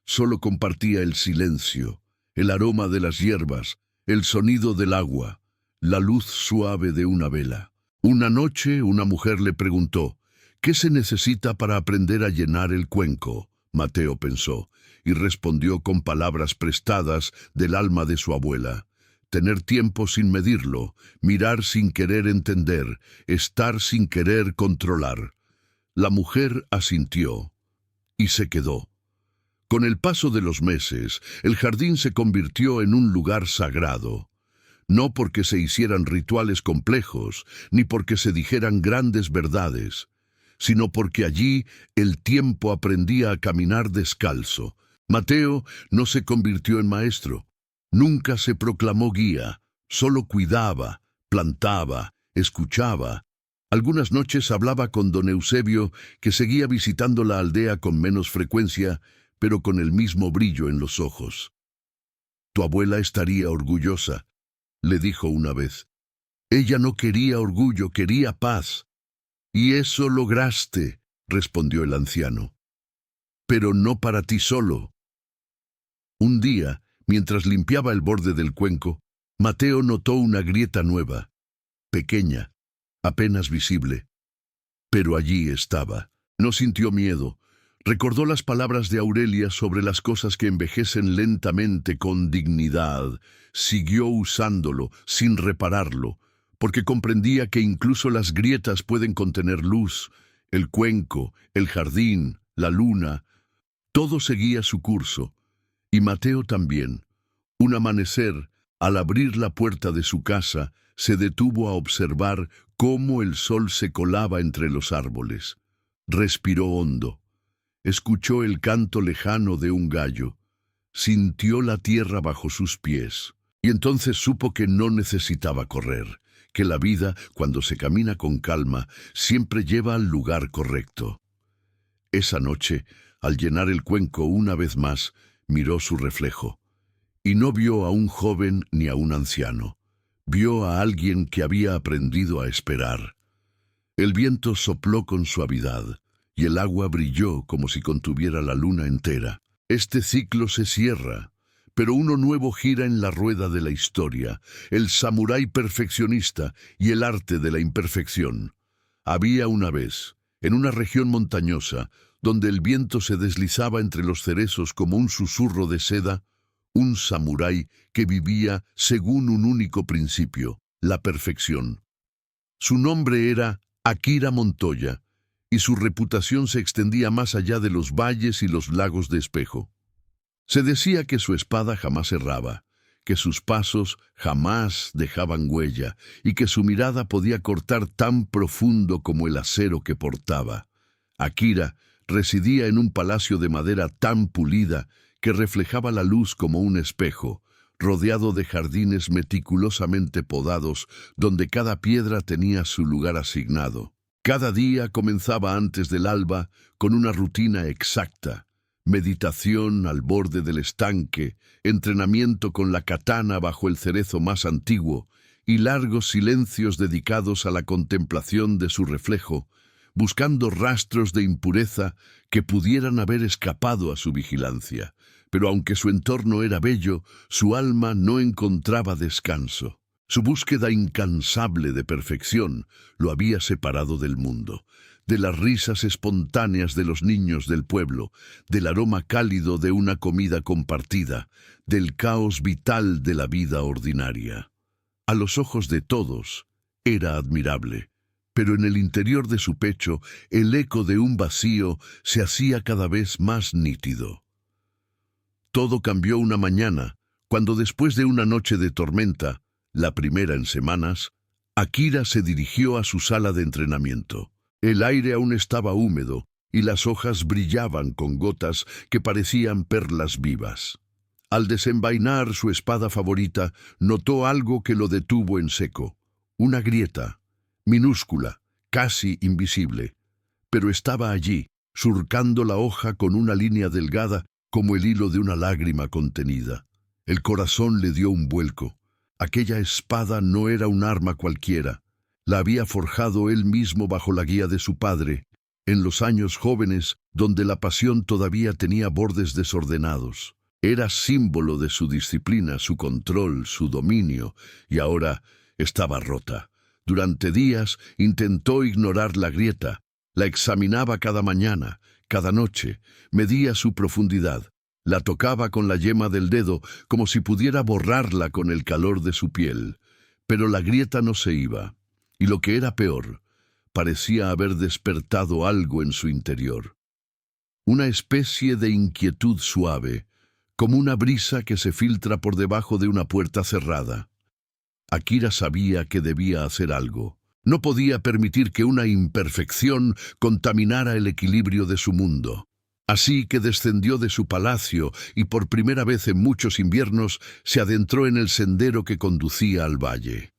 Solo compartía el silencio, el aroma de las hierbas, el sonido del agua, la luz suave de una vela. Una noche una mujer le preguntó, «¿Qué se necesita para aprender a llenar el cuenco?». Mateo pensó, y respondió con palabras prestadas del alma de su abuela. Tener tiempo sin medirlo, mirar sin querer entender, estar sin querer controlar. La mujer asintió y se quedó. Con el paso de los meses, el jardín se convirtió en un lugar sagrado. No porque se hicieran rituales complejos, ni porque se dijeran grandes verdades, sino porque allí el tiempo aprendía a caminar descalzo. Mateo no se convirtió en maestro. Nunca se proclamó guía, solo cuidaba, plantaba, escuchaba. Algunas noches hablaba con don Eusebio, que seguía visitando la aldea con menos frecuencia, pero con el mismo brillo en los ojos. «Tu abuela estaría orgullosa», le dijo una vez. «Ella no quería orgullo, quería paz». «Y eso lograste», respondió el anciano. «Pero no para ti solo». Un día, mientras limpiaba el borde del cuenco, Mateo notó una grieta nueva, pequeña, apenas visible. Pero allí estaba. No sintió miedo. Recordó las palabras de Aurelia sobre las cosas que envejecen lentamente con dignidad. Siguió usándolo, sin repararlo, porque comprendía que incluso las grietas pueden contener luz. El cuenco, el jardín, la luna, todo seguía su curso. Y Mateo también. Un amanecer, al abrir la puerta de su casa, se detuvo a observar cómo el sol se colaba entre los árboles. Respiró hondo. Escuchó el canto lejano de un gallo. Sintió la tierra bajo sus pies. Y entonces supo que no necesitaba correr, que la vida, cuando se camina con calma, siempre lleva al lugar correcto. Esa noche, al llenar el cuenco una vez más, miró su reflejo. Y no vio a un joven ni a un anciano. Vio a alguien que había aprendido a esperar. El viento sopló con suavidad, y el agua brilló como si contuviera la luna entera. Este ciclo se cierra, pero uno nuevo gira en la rueda de la historia, el samurái perfeccionista y el arte de la imperfección. Había una vez, en una región montañosa, donde el viento se deslizaba entre los cerezos como un susurro de seda, un samurái que vivía según un único principio, la perfección. Su nombre era Akira Montoya, y su reputación se extendía más allá de los valles y los lagos de espejo. Se decía que su espada jamás erraba, que sus pasos jamás dejaban huella, y que su mirada podía cortar tan profundo como el acero que portaba. Akira residía en un palacio de madera tan pulida que reflejaba la luz como un espejo, rodeado de jardines meticulosamente podados, donde cada piedra tenía su lugar asignado. Cada día comenzaba antes del alba con una rutina exacta: meditación al borde del estanque, entrenamiento con la katana bajo el cerezo más antiguo y largos silencios dedicados a la contemplación de su reflejo, buscando rastros de impureza que pudieran haber escapado a su vigilancia. Pero aunque su entorno era bello, su alma no encontraba descanso. Su búsqueda incansable de perfección lo había separado del mundo, de las risas espontáneas de los niños del pueblo, del aroma cálido de una comida compartida, del caos vital de la vida ordinaria. A los ojos de todos, era admirable, pero en el interior de su pecho el eco de un vacío se hacía cada vez más nítido. Todo cambió una mañana, cuando después de una noche de tormenta, la primera en semanas, Akira se dirigió a su sala de entrenamiento. El aire aún estaba húmedo y las hojas brillaban con gotas que parecían perlas vivas. Al desenvainar su espada favorita, notó algo que lo detuvo en seco: una grieta, minúscula, casi invisible, pero estaba allí, surcando la hoja con una línea delgada como el hilo de una lágrima contenida. El corazón le dio un vuelco. Aquella espada no era un arma cualquiera. La había forjado él mismo bajo la guía de su padre, en los años jóvenes, donde la pasión todavía tenía bordes desordenados. Era símbolo de su disciplina, su control, su dominio, y ahora estaba rota. Durante días intentó ignorar la grieta. La examinaba cada mañana, cada noche, medía su profundidad, la tocaba con la yema del dedo como si pudiera borrarla con el calor de su piel. Pero la grieta no se iba, y lo que era peor, parecía haber despertado algo en su interior. Una especie de inquietud suave, como una brisa que se filtra por debajo de una puerta cerrada. Akira sabía que debía hacer algo. No podía permitir que una imperfección contaminara el equilibrio de su mundo. Así que descendió de su palacio y por primera vez en muchos inviernos se adentró en el sendero que conducía al valle.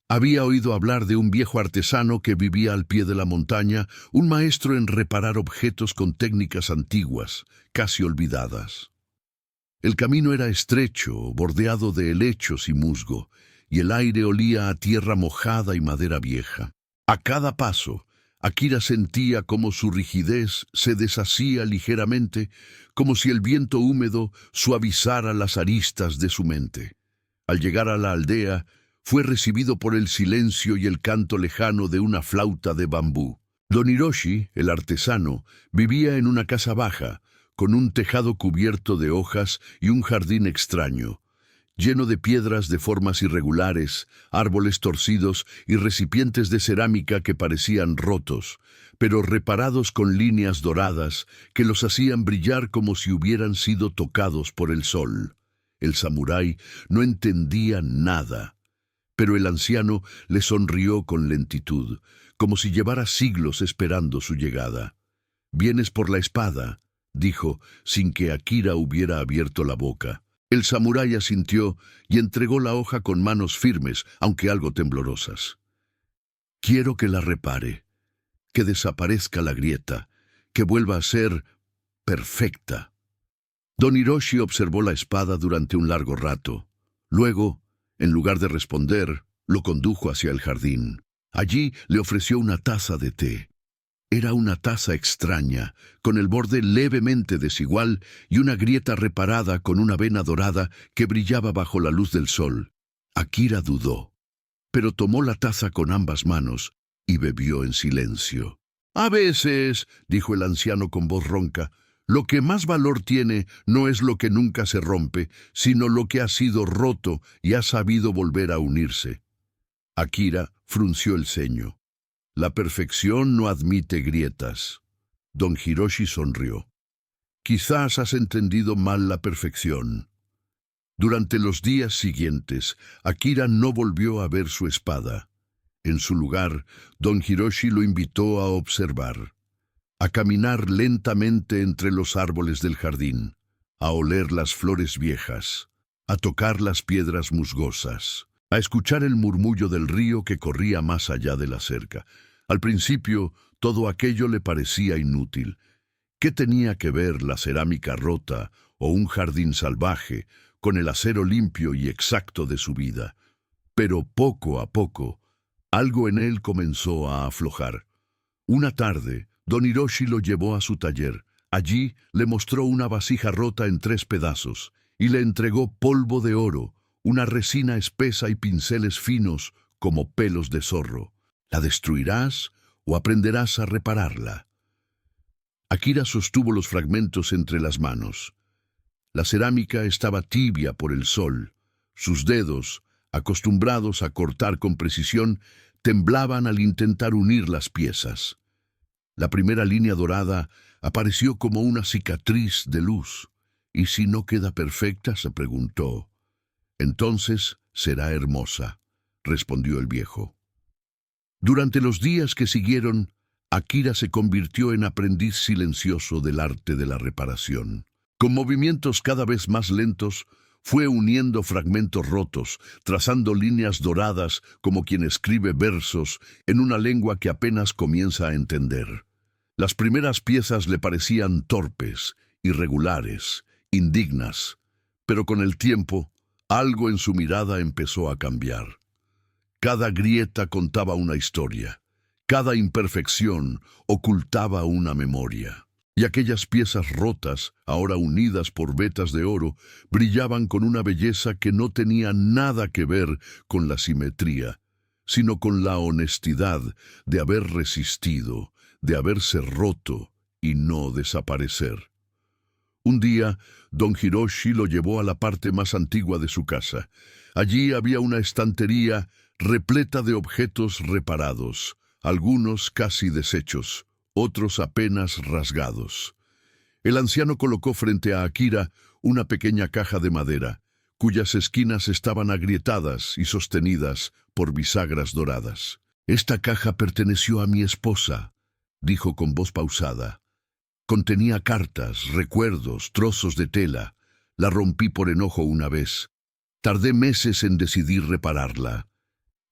Había oído hablar de un viejo artesano que vivía al pie de la montaña, un maestro en reparar objetos con técnicas antiguas, casi olvidadas. El camino era estrecho, bordeado de helechos y musgo, y el aire olía a tierra mojada y madera vieja. A cada paso, Akira sentía como su rigidez se deshacía ligeramente, como si el viento húmedo suavizara las aristas de su mente. Al llegar a la aldea, fue recibido por el silencio y el canto lejano de una flauta de bambú. Don Hiroshi, el artesano, vivía en una casa baja, con un tejado cubierto de hojas y un jardín extraño, lleno de piedras de formas irregulares, árboles torcidos y recipientes de cerámica que parecían rotos, pero reparados con líneas doradas que los hacían brillar como si hubieran sido tocados por el sol. El samurái no entendía nada, pero el anciano le sonrió con lentitud, como si llevara siglos esperando su llegada. «Vienes por la espada», dijo, sin que Akira hubiera abierto la boca. El samurái asintió y entregó la hoja con manos firmes, aunque algo temblorosas. «Quiero que la repare, que desaparezca la grieta, que vuelva a ser perfecta». Don Hiroshi observó la espada durante un largo rato. Luego, en lugar de responder, lo condujo hacia el jardín. Allí le ofreció una taza de té. Era una taza extraña, con el borde levemente desigual y una grieta reparada con una vena dorada que brillaba bajo la luz del sol. Akira dudó, pero tomó la taza con ambas manos y bebió en silencio. «A veces», dijo el anciano con voz ronca, «lo que más valor tiene no es lo que nunca se rompe, sino lo que ha sido roto y ha sabido volver a unirse». Akira frunció el ceño. «La perfección no admite grietas». Don Hiroshi sonrió. «Quizás has entendido mal la perfección». Durante los días siguientes, Akira no volvió a ver su espada. En su lugar, Don Hiroshi lo invitó a observar. a caminar lentamente entre los árboles del jardín, a oler las flores viejas, a tocar las piedras musgosas, a escuchar el murmullo del río que corría más allá de la cerca. Al principio, todo aquello le parecía inútil. ¿Qué tenía que ver la cerámica rota o un jardín salvaje con el acero limpio y exacto de su vida? Pero poco a poco, algo en él comenzó a aflojar. Una tarde, don Hiroshi lo llevó a su taller. Allí le mostró una vasija rota en 3 pedazos y le entregó polvo de oro, una resina espesa y pinceles finos como pelos de zorro. ¿La destruirás o aprenderás a repararla? Akira sostuvo los fragmentos entre las manos. La cerámica estaba tibia por el sol. Sus dedos, acostumbrados a cortar con precisión, temblaban al intentar unir las piezas. La primera línea dorada apareció como una cicatriz de luz. ¿Y si no queda perfecta?, se preguntó. Entonces será hermosa, respondió el viejo. Durante los días que siguieron, Akira se convirtió en aprendiz silencioso del arte de la reparación. Con movimientos cada vez más lentos, fue uniendo fragmentos rotos, trazando líneas doradas como quien escribe versos en una lengua que apenas comienza a entender. Las primeras piezas le parecían torpes, irregulares, indignas, pero con el tiempo, algo en su mirada empezó a cambiar. Cada grieta contaba una historia, cada imperfección ocultaba una memoria. Y aquellas piezas rotas, ahora unidas por vetas de oro, brillaban con una belleza que no tenía nada que ver con la simetría, sino con la honestidad de haber resistido, de haberse roto y no desaparecer. Un día, don Hiroshi lo llevó a la parte más antigua de su casa. Allí había una estantería repleta de objetos reparados, algunos casi deshechos, otros apenas rasgados. El anciano colocó frente a Akira una pequeña caja de madera, cuyas esquinas estaban agrietadas y sostenidas por bisagras doradas. «Esta caja perteneció a mi esposa», dijo con voz pausada. «Contenía cartas, recuerdos, trozos de tela. La rompí por enojo una vez. Tardé meses en decidir repararla.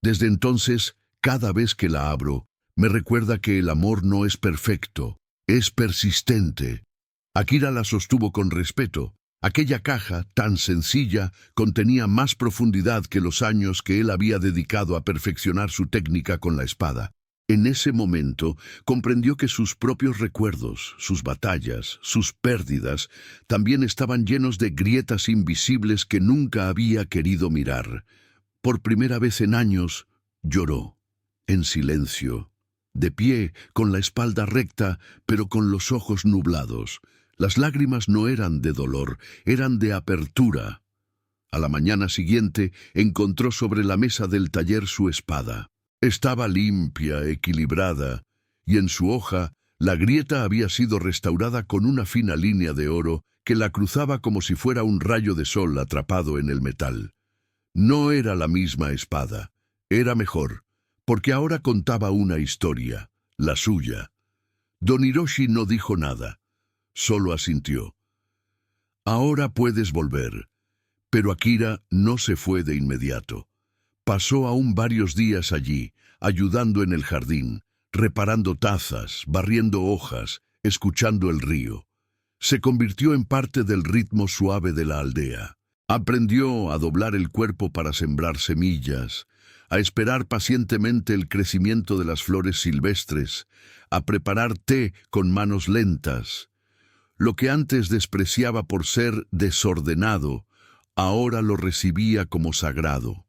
Desde entonces, cada vez que la abro, me recuerda que el amor no es perfecto, es persistente». Akira la sostuvo con respeto. Aquella caja, tan sencilla, contenía más profundidad que los años que él había dedicado a perfeccionar su técnica con la espada. En ese momento, comprendió que sus propios recuerdos, sus batallas, sus pérdidas, también estaban llenos de grietas invisibles que nunca había querido mirar. Por primera vez en años, lloró, en silencio, de pie, con la espalda recta, pero con los ojos nublados. Las lágrimas no eran de dolor, eran de apertura. A la mañana siguiente, encontró sobre la mesa del taller su espada. Estaba limpia, equilibrada, y en su hoja, la grieta había sido restaurada con una fina línea de oro que la cruzaba como si fuera un rayo de sol atrapado en el metal. No era la misma espada, era mejor, porque ahora contaba una historia, la suya. Don Hiroshi no dijo nada, solo asintió. «Ahora puedes volver». Pero Akira no se fue de inmediato. Pasó aún varios días allí, ayudando en el jardín, reparando tazas, barriendo hojas, escuchando el río. Se convirtió en parte del ritmo suave de la aldea. Aprendió a doblar el cuerpo para sembrar semillas, a esperar pacientemente el crecimiento de las flores silvestres, a preparar té con manos lentas. Lo que antes despreciaba por ser desordenado, ahora lo recibía como sagrado.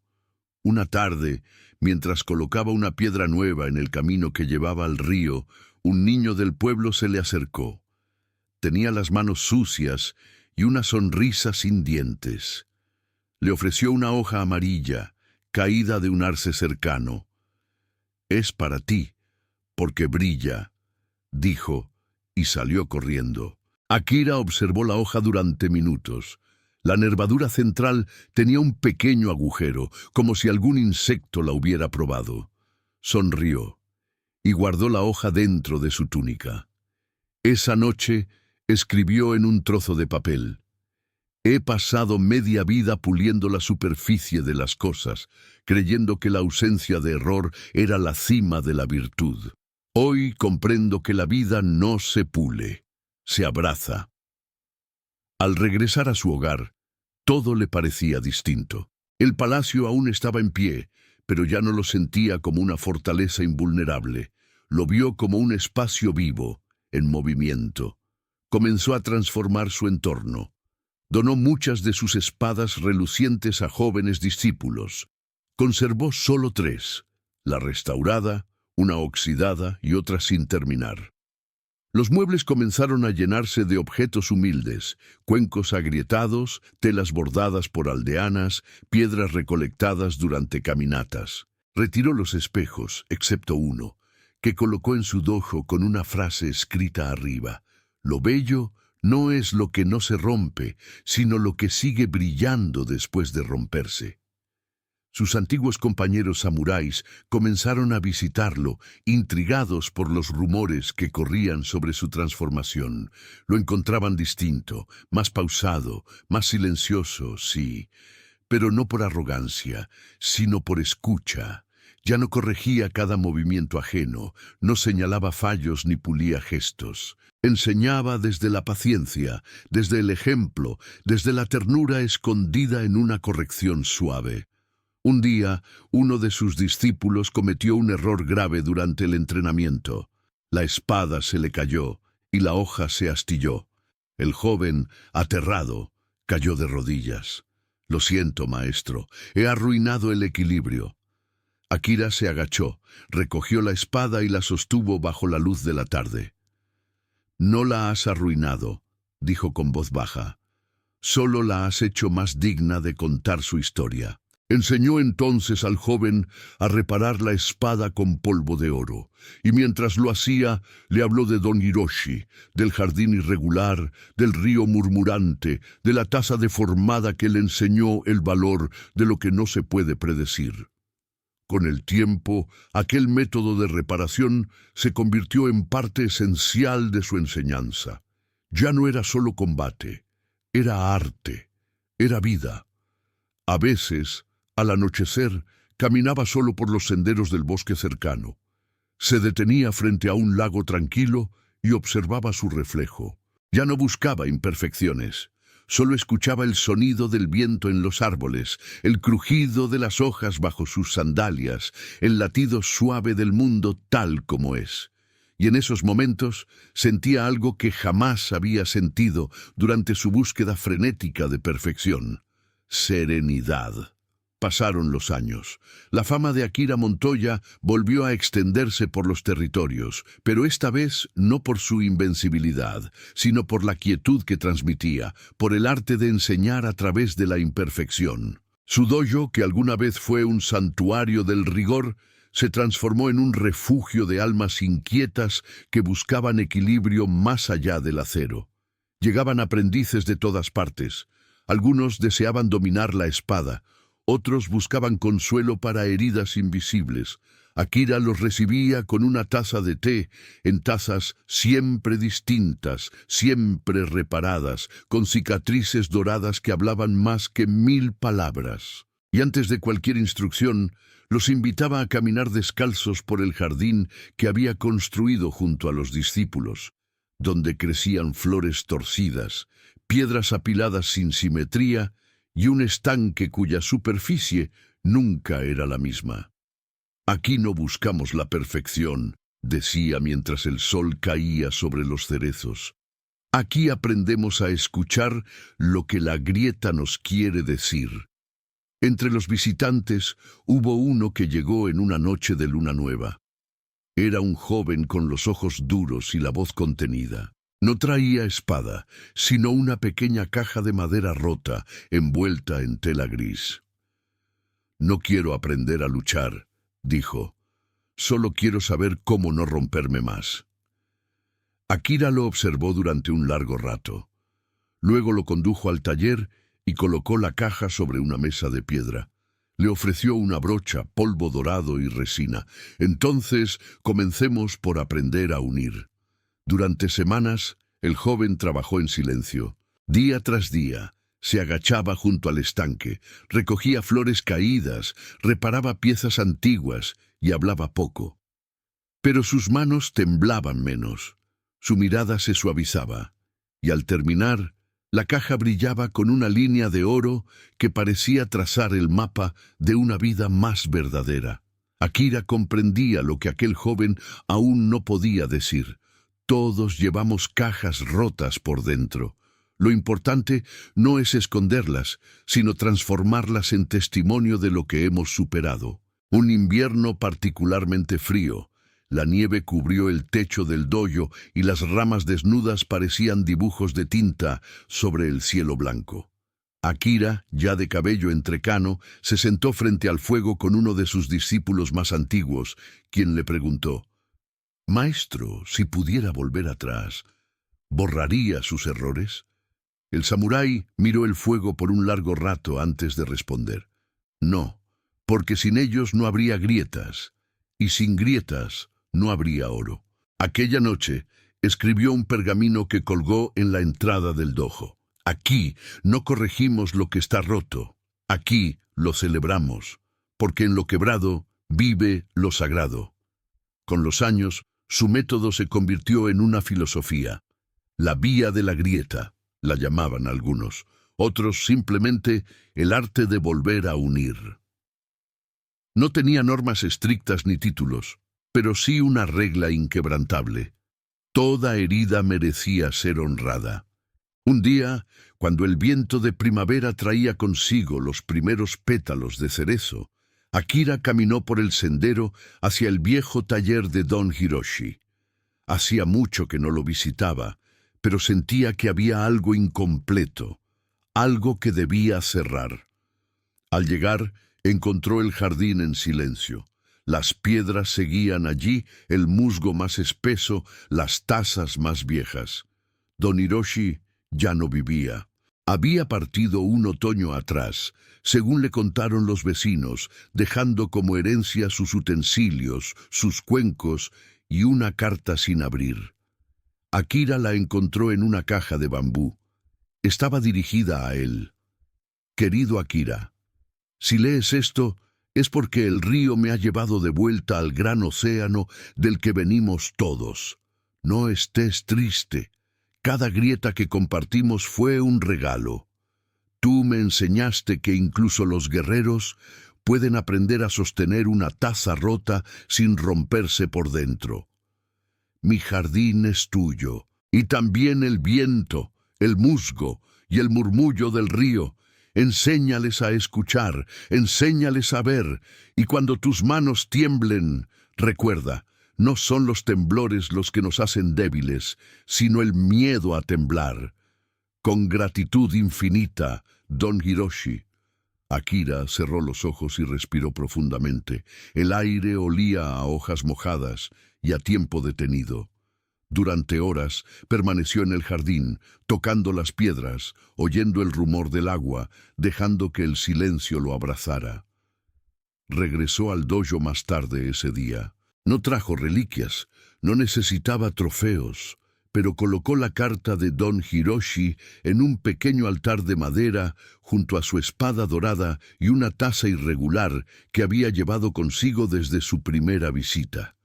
Una tarde, mientras colocaba una piedra nueva en el camino que llevaba al río, un niño del pueblo se le acercó. Tenía las manos sucias y una sonrisa sin dientes. Le ofreció una hoja amarilla, caída de un arce cercano. «Es para ti, porque brilla», dijo, y salió corriendo. Akira observó la hoja durante minutos. La nervadura central tenía un pequeño agujero, como si algún insecto la hubiera probado. Sonrió y guardó la hoja dentro de su túnica. Esa noche escribió en un trozo de papel: «He pasado media vida puliendo la superficie de las cosas, creyendo que la ausencia de error era la cima de la virtud. Hoy comprendo que la vida no se pule, se abraza». Al regresar a su hogar, todo le parecía distinto. El palacio aún estaba en pie, pero ya no lo sentía como una fortaleza invulnerable. Lo vio como un espacio vivo, en movimiento. Comenzó a transformar su entorno. Donó muchas de sus espadas relucientes a jóvenes discípulos. Conservó solo 3, la restaurada, una oxidada y otra sin terminar. Los muebles comenzaron a llenarse de objetos humildes: cuencos agrietados, telas bordadas por aldeanas, piedras recolectadas durante caminatas. Retiró los espejos, excepto uno, que colocó en su dojo con una frase escrita arriba: «Lo bello no es lo que no se rompe, sino lo que sigue brillando después de romperse». Sus antiguos compañeros samuráis comenzaron a visitarlo, intrigados por los rumores que corrían sobre su transformación. Lo encontraban distinto, más pausado, más silencioso, sí, pero no por arrogancia, sino por escucha. Ya no corregía cada movimiento ajeno, no señalaba fallos ni pulía gestos. Enseñaba desde la paciencia, desde el ejemplo, desde la ternura escondida en una corrección suave. Un día, uno de sus discípulos cometió un error grave durante el entrenamiento. La espada se le cayó y la hoja se astilló. El joven, aterrado, cayó de rodillas. «Lo siento, maestro, he arruinado el equilibrio». Akira se agachó, recogió la espada y la sostuvo bajo la luz de la tarde. «No la has arruinado», dijo con voz baja. «Solo la has hecho más digna de contar su historia». Enseñó entonces al joven a reparar la espada con polvo de oro, y mientras lo hacía, le habló de Don Hiroshi, del jardín irregular, del río murmurante, de la taza deformada que le enseñó el valor de lo que no se puede predecir. Con el tiempo, aquel método de reparación se convirtió en parte esencial de su enseñanza. Ya no era solo combate, era arte, era vida. A veces, al anochecer, caminaba solo por los senderos del bosque cercano. Se detenía frente a un lago tranquilo y observaba su reflejo. Ya no buscaba imperfecciones. Solo escuchaba el sonido del viento en los árboles, el crujido de las hojas bajo sus sandalias, el latido suave del mundo tal como es. Y en esos momentos sentía algo que jamás había sentido durante su búsqueda frenética de perfección: serenidad. Pasaron los años. La fama de Akira Montoya volvió a extenderse por los territorios, pero esta vez no por su invencibilidad, sino por la quietud que transmitía, por el arte de enseñar a través de la imperfección. Su dojo, que alguna vez fue un santuario del rigor, se transformó en un refugio de almas inquietas que buscaban equilibrio más allá del acero. Llegaban aprendices de todas partes. Algunos deseaban dominar la espada, otros buscaban consuelo para heridas invisibles. Akira los recibía con una taza de té, en tazas siempre distintas, siempre reparadas, con cicatrices doradas que hablaban más que 1000 palabras. Y antes de cualquier instrucción, los invitaba a caminar descalzos por el jardín que había construido junto a los discípulos, donde crecían flores torcidas, piedras apiladas sin simetría y un estanque cuya superficie nunca era la misma. «Aquí no buscamos la perfección», decía mientras el sol caía sobre los cerezos. «Aquí aprendemos a escuchar lo que la grieta nos quiere decir». Entre los visitantes hubo uno que llegó en una noche de luna nueva. Era un joven con los ojos duros y la voz contenida. No traía espada, sino una pequeña caja de madera rota, envuelta en tela gris. «No quiero aprender a luchar», dijo. «Solo quiero saber cómo no romperme más». Akira lo observó durante un largo rato. Luego lo condujo al taller y colocó la caja sobre una mesa de piedra. Le ofreció una brocha, polvo dorado y resina. «Entonces, comencemos por aprender a unir». Durante semanas, el joven trabajó en silencio. Día tras día, se agachaba junto al estanque, recogía flores caídas, reparaba piezas antiguas y hablaba poco. Pero sus manos temblaban menos, su mirada se suavizaba, y al terminar, la caja brillaba con una línea de oro que parecía trazar el mapa de una vida más verdadera. Akira comprendía lo que aquel joven aún no podía decir. Todos llevamos cajas rotas por dentro. Lo importante no es esconderlas, sino transformarlas en testimonio de lo que hemos superado. Un invierno particularmente frío. La nieve cubrió el techo del dojo y las ramas desnudas parecían dibujos de tinta sobre el cielo blanco. Akira, ya de cabello entrecano, se sentó frente al fuego con uno de sus discípulos más antiguos, quien le preguntó: «Maestro, si pudiera volver atrás, ¿borraría sus errores?». El samurái miró el fuego por un largo rato antes de responder: «No, porque sin ellos no habría grietas, y sin grietas no habría oro». Aquella noche escribió un pergamino que colgó en la entrada del dojo. «Aquí no corregimos lo que está roto, aquí lo celebramos, porque en lo quebrado vive lo sagrado». Con los años, su método se convirtió en una filosofía. La vía de la grieta, la llamaban algunos, otros simplemente el arte de volver a unir. No tenía normas estrictas ni títulos, pero sí una regla inquebrantable. Toda herida merecía ser honrada. Un día, cuando el viento de primavera traía consigo los primeros pétalos de cerezo, Akira caminó por el sendero hacia el viejo taller de Don Hiroshi. Hacía mucho que no lo visitaba, pero sentía que había algo incompleto, algo que debía cerrar. Al llegar, encontró el jardín en silencio. Las piedras seguían allí, el musgo más espeso, las tazas más viejas. Don Hiroshi ya no vivía. Había partido un otoño atrás, según le contaron los vecinos, dejando como herencia sus utensilios, sus cuencos y una carta sin abrir. Akira la encontró en una caja de bambú. Estaba dirigida a él. «Querido Akira, si lees esto, es porque el río me ha llevado de vuelta al gran océano del que venimos todos. No estés triste. Cada grieta que compartimos fue un regalo. Tú me enseñaste que incluso los guerreros pueden aprender a sostener una taza rota sin romperse por dentro. Mi jardín es tuyo, y también el viento, el musgo y el murmullo del río. Enséñales a escuchar, enséñales a ver, y cuando tus manos tiemblen, recuerda, no son los temblores los que nos hacen débiles, sino el miedo a temblar. Con gratitud infinita, Don Hiroshi». Akira cerró los ojos y respiró profundamente. El aire olía a hojas mojadas y a tiempo detenido. Durante horas permaneció en el jardín, tocando las piedras, oyendo el rumor del agua, dejando que el silencio lo abrazara. Regresó al dojo más tarde ese día. No trajo reliquias, no necesitaba trofeos, pero colocó la carta de Don Hiroshi en un pequeño altar de madera junto a su espada dorada y una taza irregular que había llevado consigo desde su primera visita.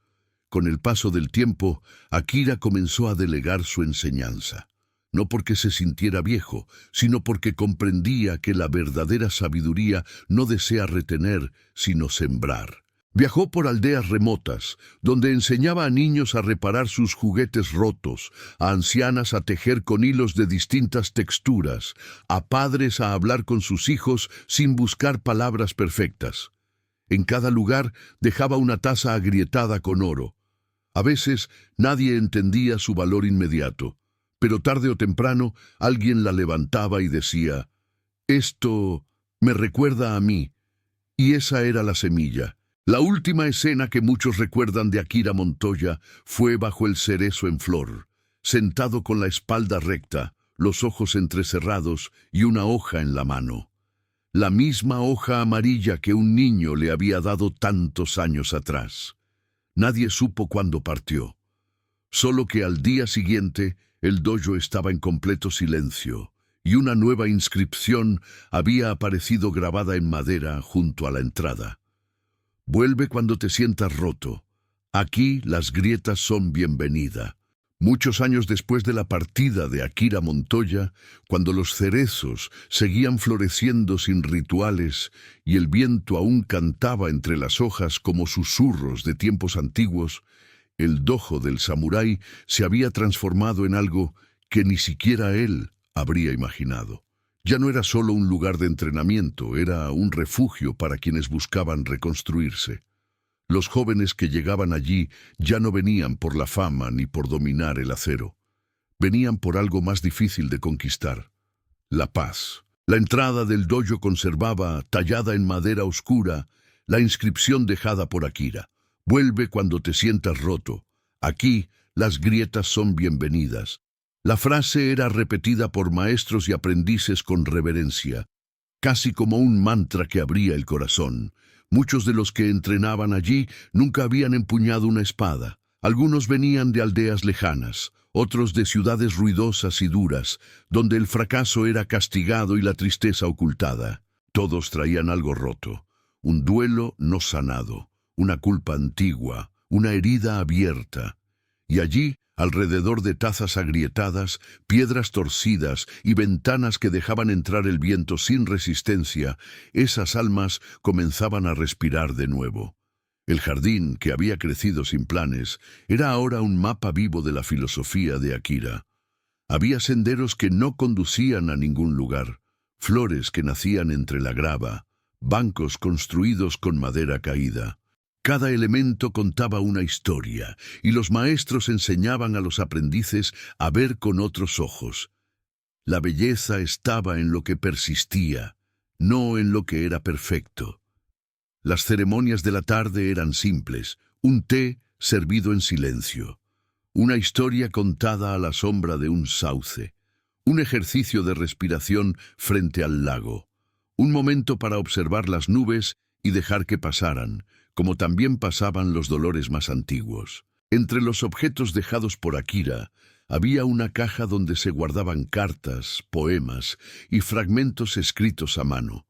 Con el paso del tiempo, Akira comenzó a delegar su enseñanza. No porque se sintiera viejo, sino porque comprendía que la verdadera sabiduría no desea retener, sino sembrar. Viajó por aldeas remotas, donde enseñaba a niños a reparar sus juguetes rotos, a ancianas a tejer con hilos de distintas texturas, a padres a hablar con sus hijos sin buscar palabras perfectas. En cada lugar dejaba una taza agrietada con oro. A veces nadie entendía su valor inmediato, pero tarde o temprano alguien la levantaba y decía: «Esto me recuerda a mí», y esa era la semilla. La última escena que muchos recuerdan de Akira Montoya fue bajo el cerezo en flor, sentado con la espalda recta, los ojos entrecerrados y una hoja en la mano. La misma hoja amarilla que un niño le había dado tantos años atrás. Nadie supo cuándo partió. Solo que al día siguiente el dojo estaba en completo silencio y una nueva inscripción había aparecido grabada en madera junto a la entrada. Vuelve cuando te sientas roto. Aquí las grietas son bienvenida. Muchos años después de la partida de Akira Montoya, cuando los cerezos seguían floreciendo sin rituales y el viento aún cantaba entre las hojas como susurros de tiempos antiguos, el dojo del samurái se había transformado en algo que ni siquiera él habría imaginado. Ya no era solo un lugar de entrenamiento, era un refugio para quienes buscaban reconstruirse. Los jóvenes que llegaban allí ya no venían por la fama ni por dominar el acero. Venían por algo más difícil de conquistar: la paz. La entrada del dojo conservaba, tallada en madera oscura, la inscripción dejada por Akira: vuelve cuando te sientas roto. Aquí las grietas son bienvenidas. La frase era repetida por maestros y aprendices con reverencia, casi como un mantra que abría el corazón. Muchos de los que entrenaban allí nunca habían empuñado una espada. Algunos venían de aldeas lejanas, otros de ciudades ruidosas y duras, donde el fracaso era castigado y la tristeza ocultada. Todos traían algo roto, un duelo no sanado, una culpa antigua, una herida abierta. Y allí, alrededor de tazas agrietadas, piedras torcidas y ventanas que dejaban entrar el viento sin resistencia, esas almas comenzaban a respirar de nuevo. El jardín, que había crecido sin planes, era ahora un mapa vivo de la filosofía de Akira. Había senderos que no conducían a ningún lugar, flores que nacían entre la grava, bancos construidos con madera caída. Cada elemento contaba una historia, y los maestros enseñaban a los aprendices a ver con otros ojos. La belleza estaba en lo que persistía, no en lo que era perfecto. Las ceremonias de la tarde eran simples: un té servido en silencio, una historia contada a la sombra de un sauce, un ejercicio de respiración frente al lago, un momento para observar las nubes y dejar que pasaran, como también pasaban los dolores más antiguos. Entre los objetos dejados por Akira, había una caja donde se guardaban cartas, poemas y fragmentos escritos a mano.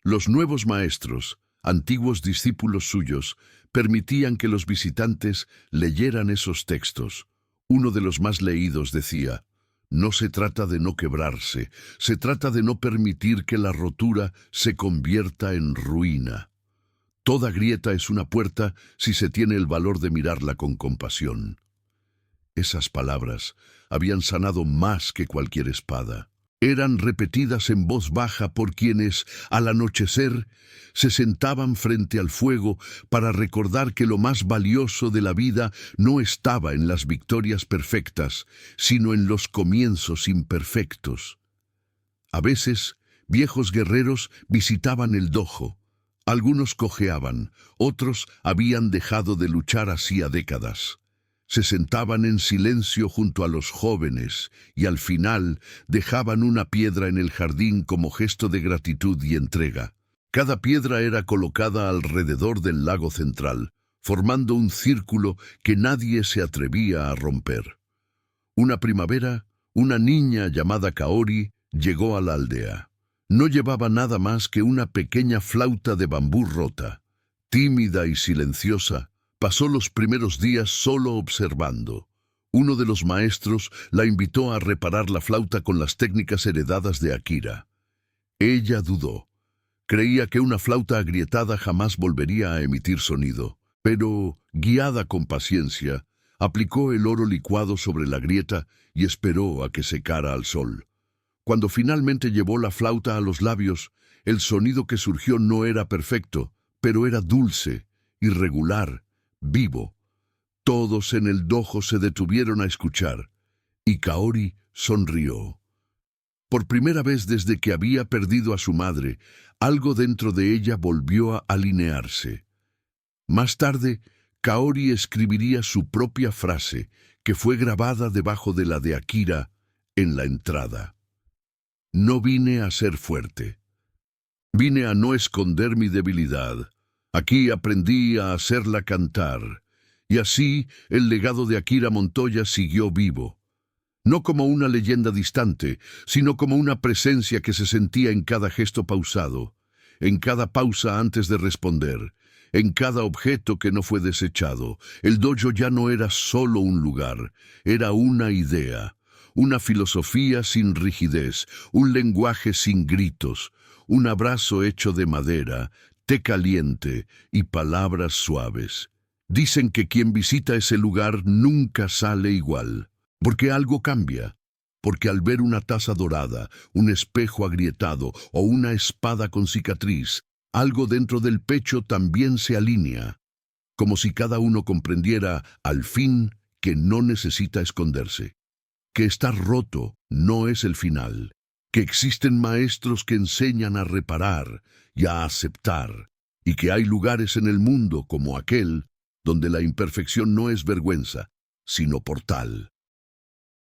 Los nuevos maestros, antiguos discípulos suyos, permitían que los visitantes leyeran esos textos. Uno de los más leídos decía: no se trata de no quebrarse, se trata de no permitir que la rotura se convierta en ruina. Toda grieta es una puerta si se tiene el valor de mirarla con compasión. Esas palabras habían sanado más que cualquier espada. Eran repetidas en voz baja por quienes, al anochecer, se sentaban frente al fuego para recordar que lo más valioso de la vida no estaba en las victorias perfectas, sino en los comienzos imperfectos. A veces, viejos guerreros visitaban el dojo. Algunos cojeaban, otros habían dejado de luchar hacía décadas. Se sentaban en silencio junto a los jóvenes y al final dejaban una piedra en el jardín como gesto de gratitud y entrega. Cada piedra era colocada alrededor del lago central, formando un círculo que nadie se atrevía a romper. Una primavera, una niña llamada Kaori llegó a la aldea. No llevaba nada más que una pequeña flauta de bambú rota. Tímida y silenciosa, pasó los primeros días solo observando. Uno de los maestros la invitó a reparar la flauta con las técnicas heredadas de Akira. Ella dudó. Creía que una flauta agrietada jamás volvería a emitir sonido, pero, guiada con paciencia, aplicó el oro licuado sobre la grieta y esperó a que secara al sol. Cuando finalmente llevó la flauta a los labios, el sonido que surgió no era perfecto, pero era dulce, irregular, vivo. Todos en el dojo se detuvieron a escuchar, y Kaori sonrió. Por primera vez desde que había perdido a su madre, algo dentro de ella volvió a alinearse. Más tarde, Kaori escribiría su propia frase, que fue grabada debajo de la de Akira, en la entrada. No vine a ser fuerte. Vine a no esconder mi debilidad. Aquí aprendí a hacerla cantar, Y así el legado de Akira Montoya siguió vivo, no como una leyenda distante, sino como una presencia que se sentía en cada gesto pausado, en cada pausa antes de responder, en cada objeto que no fue desechado. El dojo ya no era solo un lugar, era una idea, una filosofía sin rigidez, un lenguaje sin gritos, un abrazo hecho de madera, té caliente y palabras suaves. Dicen que quien visita ese lugar nunca sale igual, porque algo cambia, porque al ver una taza dorada, un espejo agrietado o una espada con cicatriz, algo dentro del pecho también se alinea, como si cada uno comprendiera, al fin, que no necesita esconderse, que estar roto no es el final, que existen maestros que enseñan a reparar y a aceptar, y que hay lugares en el mundo como aquel donde la imperfección no es vergüenza, sino portal.